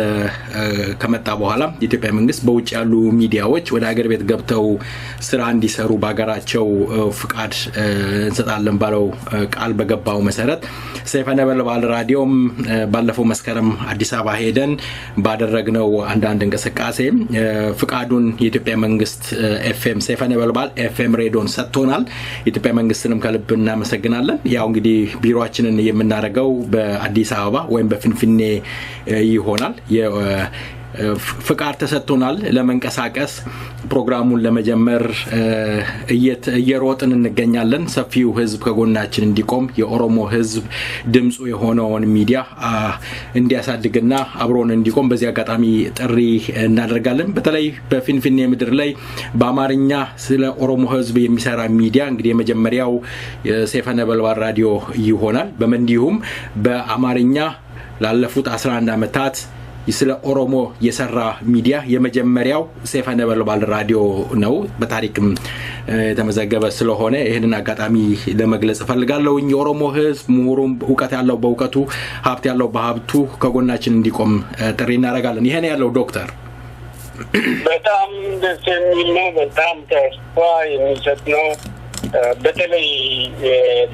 ከመጣ በኋላ የኢትዮጵያ መንግስት በውጭ ያሉ ሚዲያዎች ወደ ሀገር ቤት ገብተው ስራ እንዲሰሩ ባገራቸው ፍቃድ እንሰጣለን ባለው ቃል በገባው መሰረት ሰይፈ ነበልባል ራዲዮም ባለፈው መስከረም አዲስ አበባ ሄደን ባደረግነው አንዳንድ እንቅስቃሴ ፍቃዱን የኢትዮጵያ መንግስት ኤፍኤም ሰይፈ ነበልባል ኤፍኤም ሬዲዮን ሰጥቶናል። የኢትዮጵያ መንግስትንም ከልብ እናመሰግናለን። ያው እንግዲህ ቢሮአችንን የምናደርገው በአዲስ አበባ ወይም በፍንፍኔ ይሆናል። ፍቃድ ተሰጥቶናል ለመንቀሳቀስ ፕሮግራሙን ለመጀመር እየሮጥን እንገኛለን ሰፊው ህዝብ ከጎናችን እንዲቆም የኦሮሞ ህዝብ ድምጹ የሆነውን ሚዲያ እንዲያሳድግና አብሮን እንዲቆም በዚህ አጋጣሚ ጥሪ እናደርጋለን በተለይ በፊንፊኔ ምድር ላይ በአማርኛ ስለ ኦሮሞ ህዝብ የሚሰራ ሚዲያ እንግዲህ የመጀመሪያው ሰይፈ ነበልባል ራዲዮ ይሆናል በመንዲሁም በአማርኛ ላለፉት 11 አመታት ስለ ኦሮሞ የሰራ ሚዲያ የመጀመሪያው ሰይፈ ነበልባል ራዲዮ ነው በታሪክም ተመዘገበ ስለሆነ ይሄንን አጋጣሚ ለመግለጽ ፈልጋለሁ የኦሮሞ ህዝብ ምሁሩም ዕውቀት ያለው በዕውቀቱ ሀብት ያለው በሀብቱ ከጎናችን እንዲቆም ጥሪ እናደርጋለን ይሄን ያለው ዶክተር በጣም ደስ የሚል ነው በጣም ተስፋ የሚሰጥ ነው በተለይ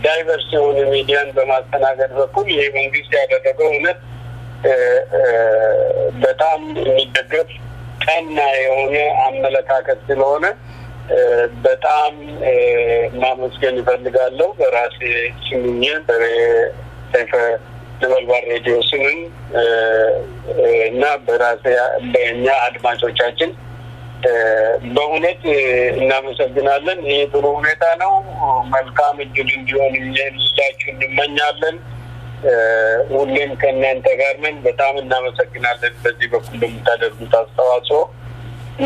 ዳይቨርሲቲ ሚዲያን በማስተናገድ በኩል የመንግስት ያደረገው እውነት በጣም የሚደገፍ ቀና የሆነ አመለካከት ስለሆነ በጣም ማመስገን እፈልጋለሁ በራሴ ስምኝ በሰይፈ ነበልባል ሬዲዮ ስምኝ እና በራሴ በእኛ አድማጮቻችን በእውነት እናመሰግናለን ይሄ ጥሩ ሁኔታ ነው መልካም እድል እንዲሆን እንላችሁ እንመኛለን ሁሌም ከእናንተ ጋር ነን በጣም እናመሰግናለን በዚህ በኩል ለምታደርጉት አስተዋጽኦ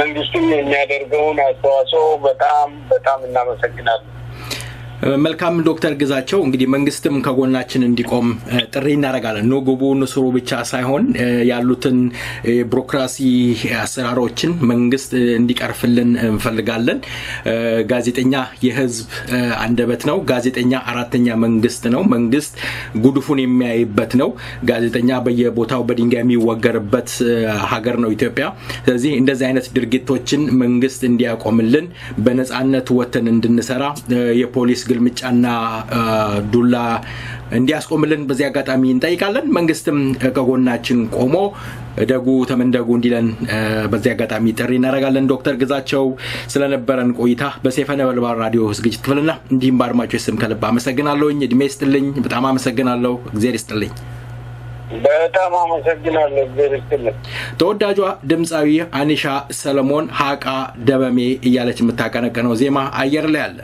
መንግስትም የሚያደርገውን አስተዋጽኦ በጣም እናመሰግናለን መልካም ዶክተር ግዛቸው እንግዲህ መንግስትም ከጎናችን እንዲቆም ጥሪ እናደርጋለን ነው ግቡ ንስሩ ብቻ ሳይሆን ያሉትን ቢሮክራሲ አሰራሮችን መንግስት እንዲቀርፍልን እንፈልጋለን ጋዜጠኛ የህዝብ አንደበት ነው ጋዜጠኛ አራተኛ መንግስት ነው መንግስት ጉድፉን የሚያይበት ነው ጋዜጠኛ በየቦታው በድንጋይ የሚወገርበት ሀገር ነው ኢትዮጵያ ስለዚህ እንደዚህ አይነት ድርጊቶችን መንግስት እንዲያቆምልን በነጻነት ወተን እንድንሰራ የፖሊስ ግልምጫና ዱላ እንዲያስቆምልን በዚህ አጋጣሚ እንጠይቃለን መንግስትም ከጎናችን ቆሞ ደጉ ተመንደጉ እንዲለን በዚህ አጋጣሚ ጥሪ እናደርጋለን ዶክተር ግዛቸው ስለነበረን ቆይታ በሰይፈ ነበልባል ራዲዮ ዝግጅት ክፍልና እንዲም ባድማጮች ስም ከልብ አመሰግናለሁ እድሜ ይስጥልኝ በጣም አመሰግናለሁ እግዚአብሔር ይስጥልኝ በጣም አመሰግናለሁ እግዚአብሔር ይስጥልኝ ተወዳጇ ድምጻዊ አኒሻ ሰለሞን ሀቃ ደበሜ እያለች የምታቀነቀነው ዜማ አየር ላይ አለ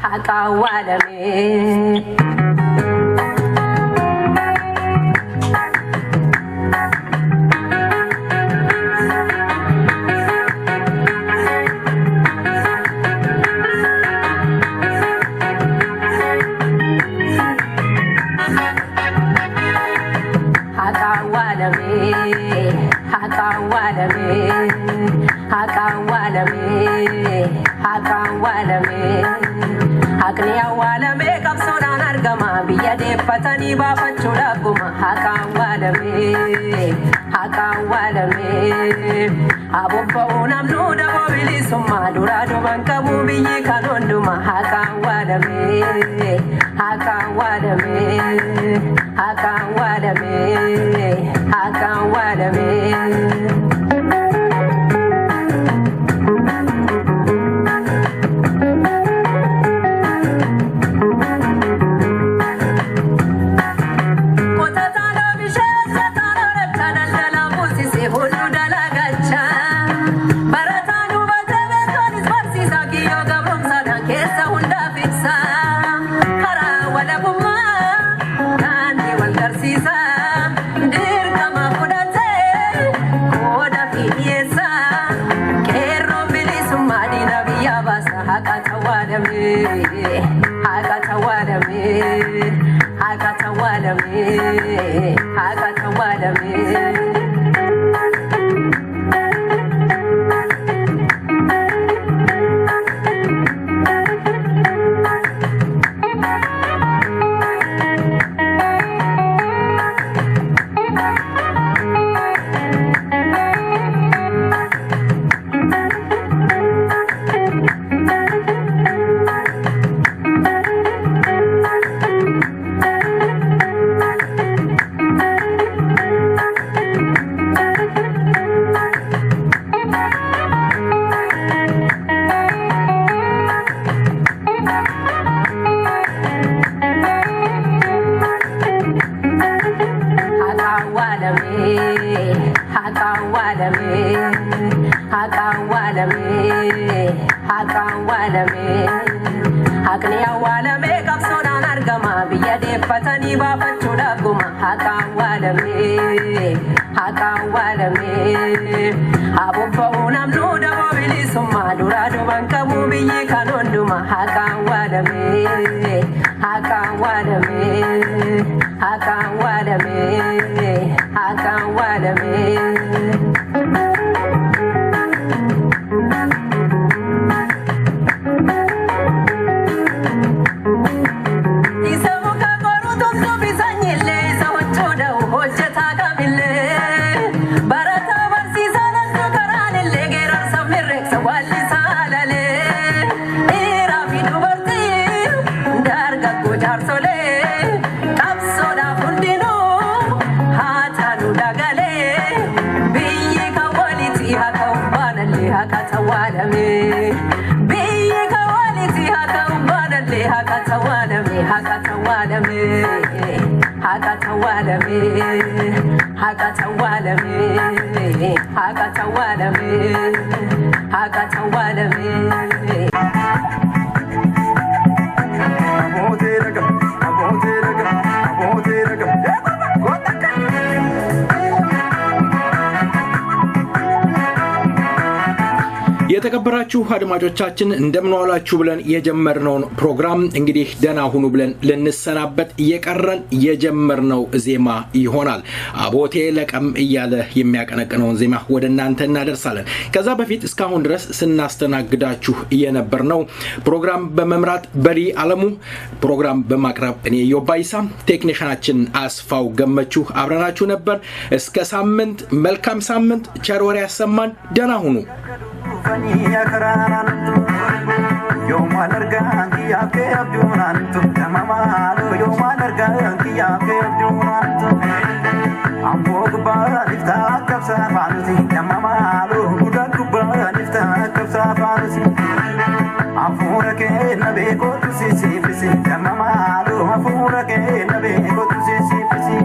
Haka wadame Akni awalame kapsonan argama biyade patani bafachula guma haka awalame abobba unam nuda bobili summa durado bankabu biyi kanonduma haka awalame Akni awalame kapsodan argama biyade patani baba chodaguma haka awalame abubba unam no da bobili summa durado bankamu biyi kanonduma haka awalame የተከበራችሁ አድማጮቻችን እንደምን ዋላችሁ ብለን የጀመርነው ፕሮግራም እንግዲህ ደና ሁኑ ብለን ለንሰናበት የቀረን የጀመርነው ዜማ ይሆናል አቦቴ ለቀም እያለ የሚያቀነቅነውን ዜማ ወደናንተ እናደርሳለን ከዛ በፊት እስካሁን ድረስ ስናስተናግዳችሁ የነበርነው ፕሮግራም በመምራት በሪ አለሙ ፕሮግራም በማቅረብ እኔ ዮባይሳ ቴክኒሻናችን አስፋው ገመቹ አብረናችሁ ነበር እስከ ሳምንት መልካም ሳምንት ቸር ወሬ ያሰማን ደና ሁኑ Fanya karanantu Yoma larganti yaake abdunantu Tamamalu yoma larganti yaake abdunantu Ambog bara nifta kapsa fanusi Tamamalu budak bara nifta kapsa fanusi Afura ke nabe ko tusi sifisi Tamamalu afura ke nabe ko tusi sifisi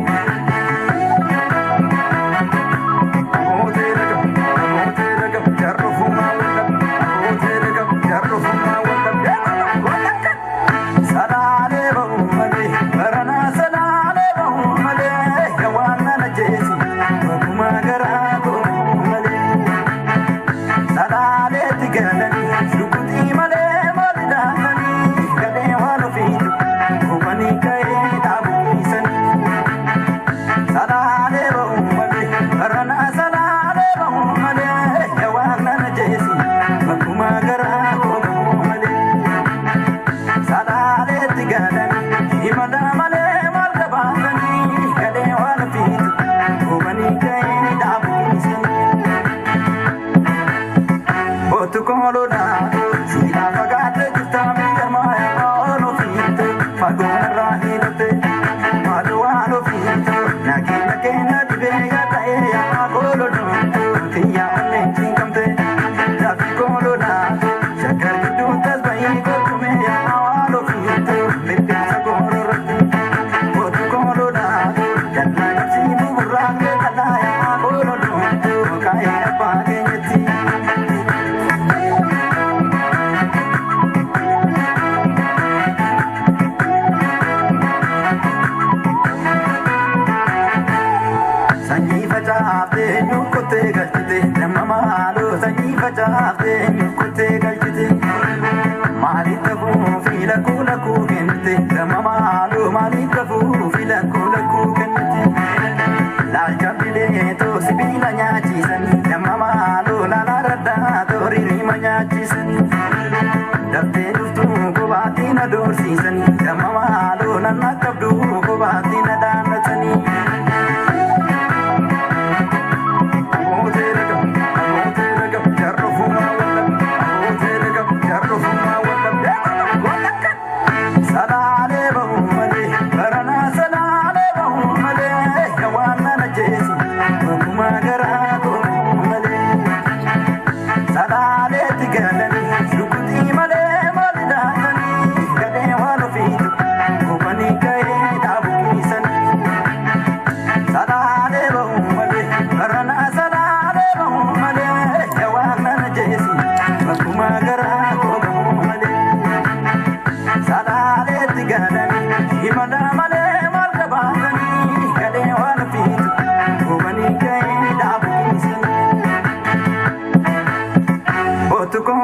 Magara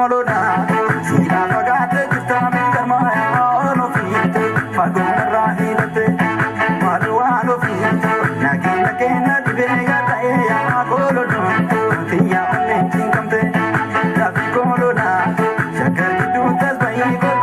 kolona sila pagate kitami kamaya no fit fagona rahilate maduano fit nagina kena dibega taeya kolona tiya onne tinkamte ya kolona shakar du tasbai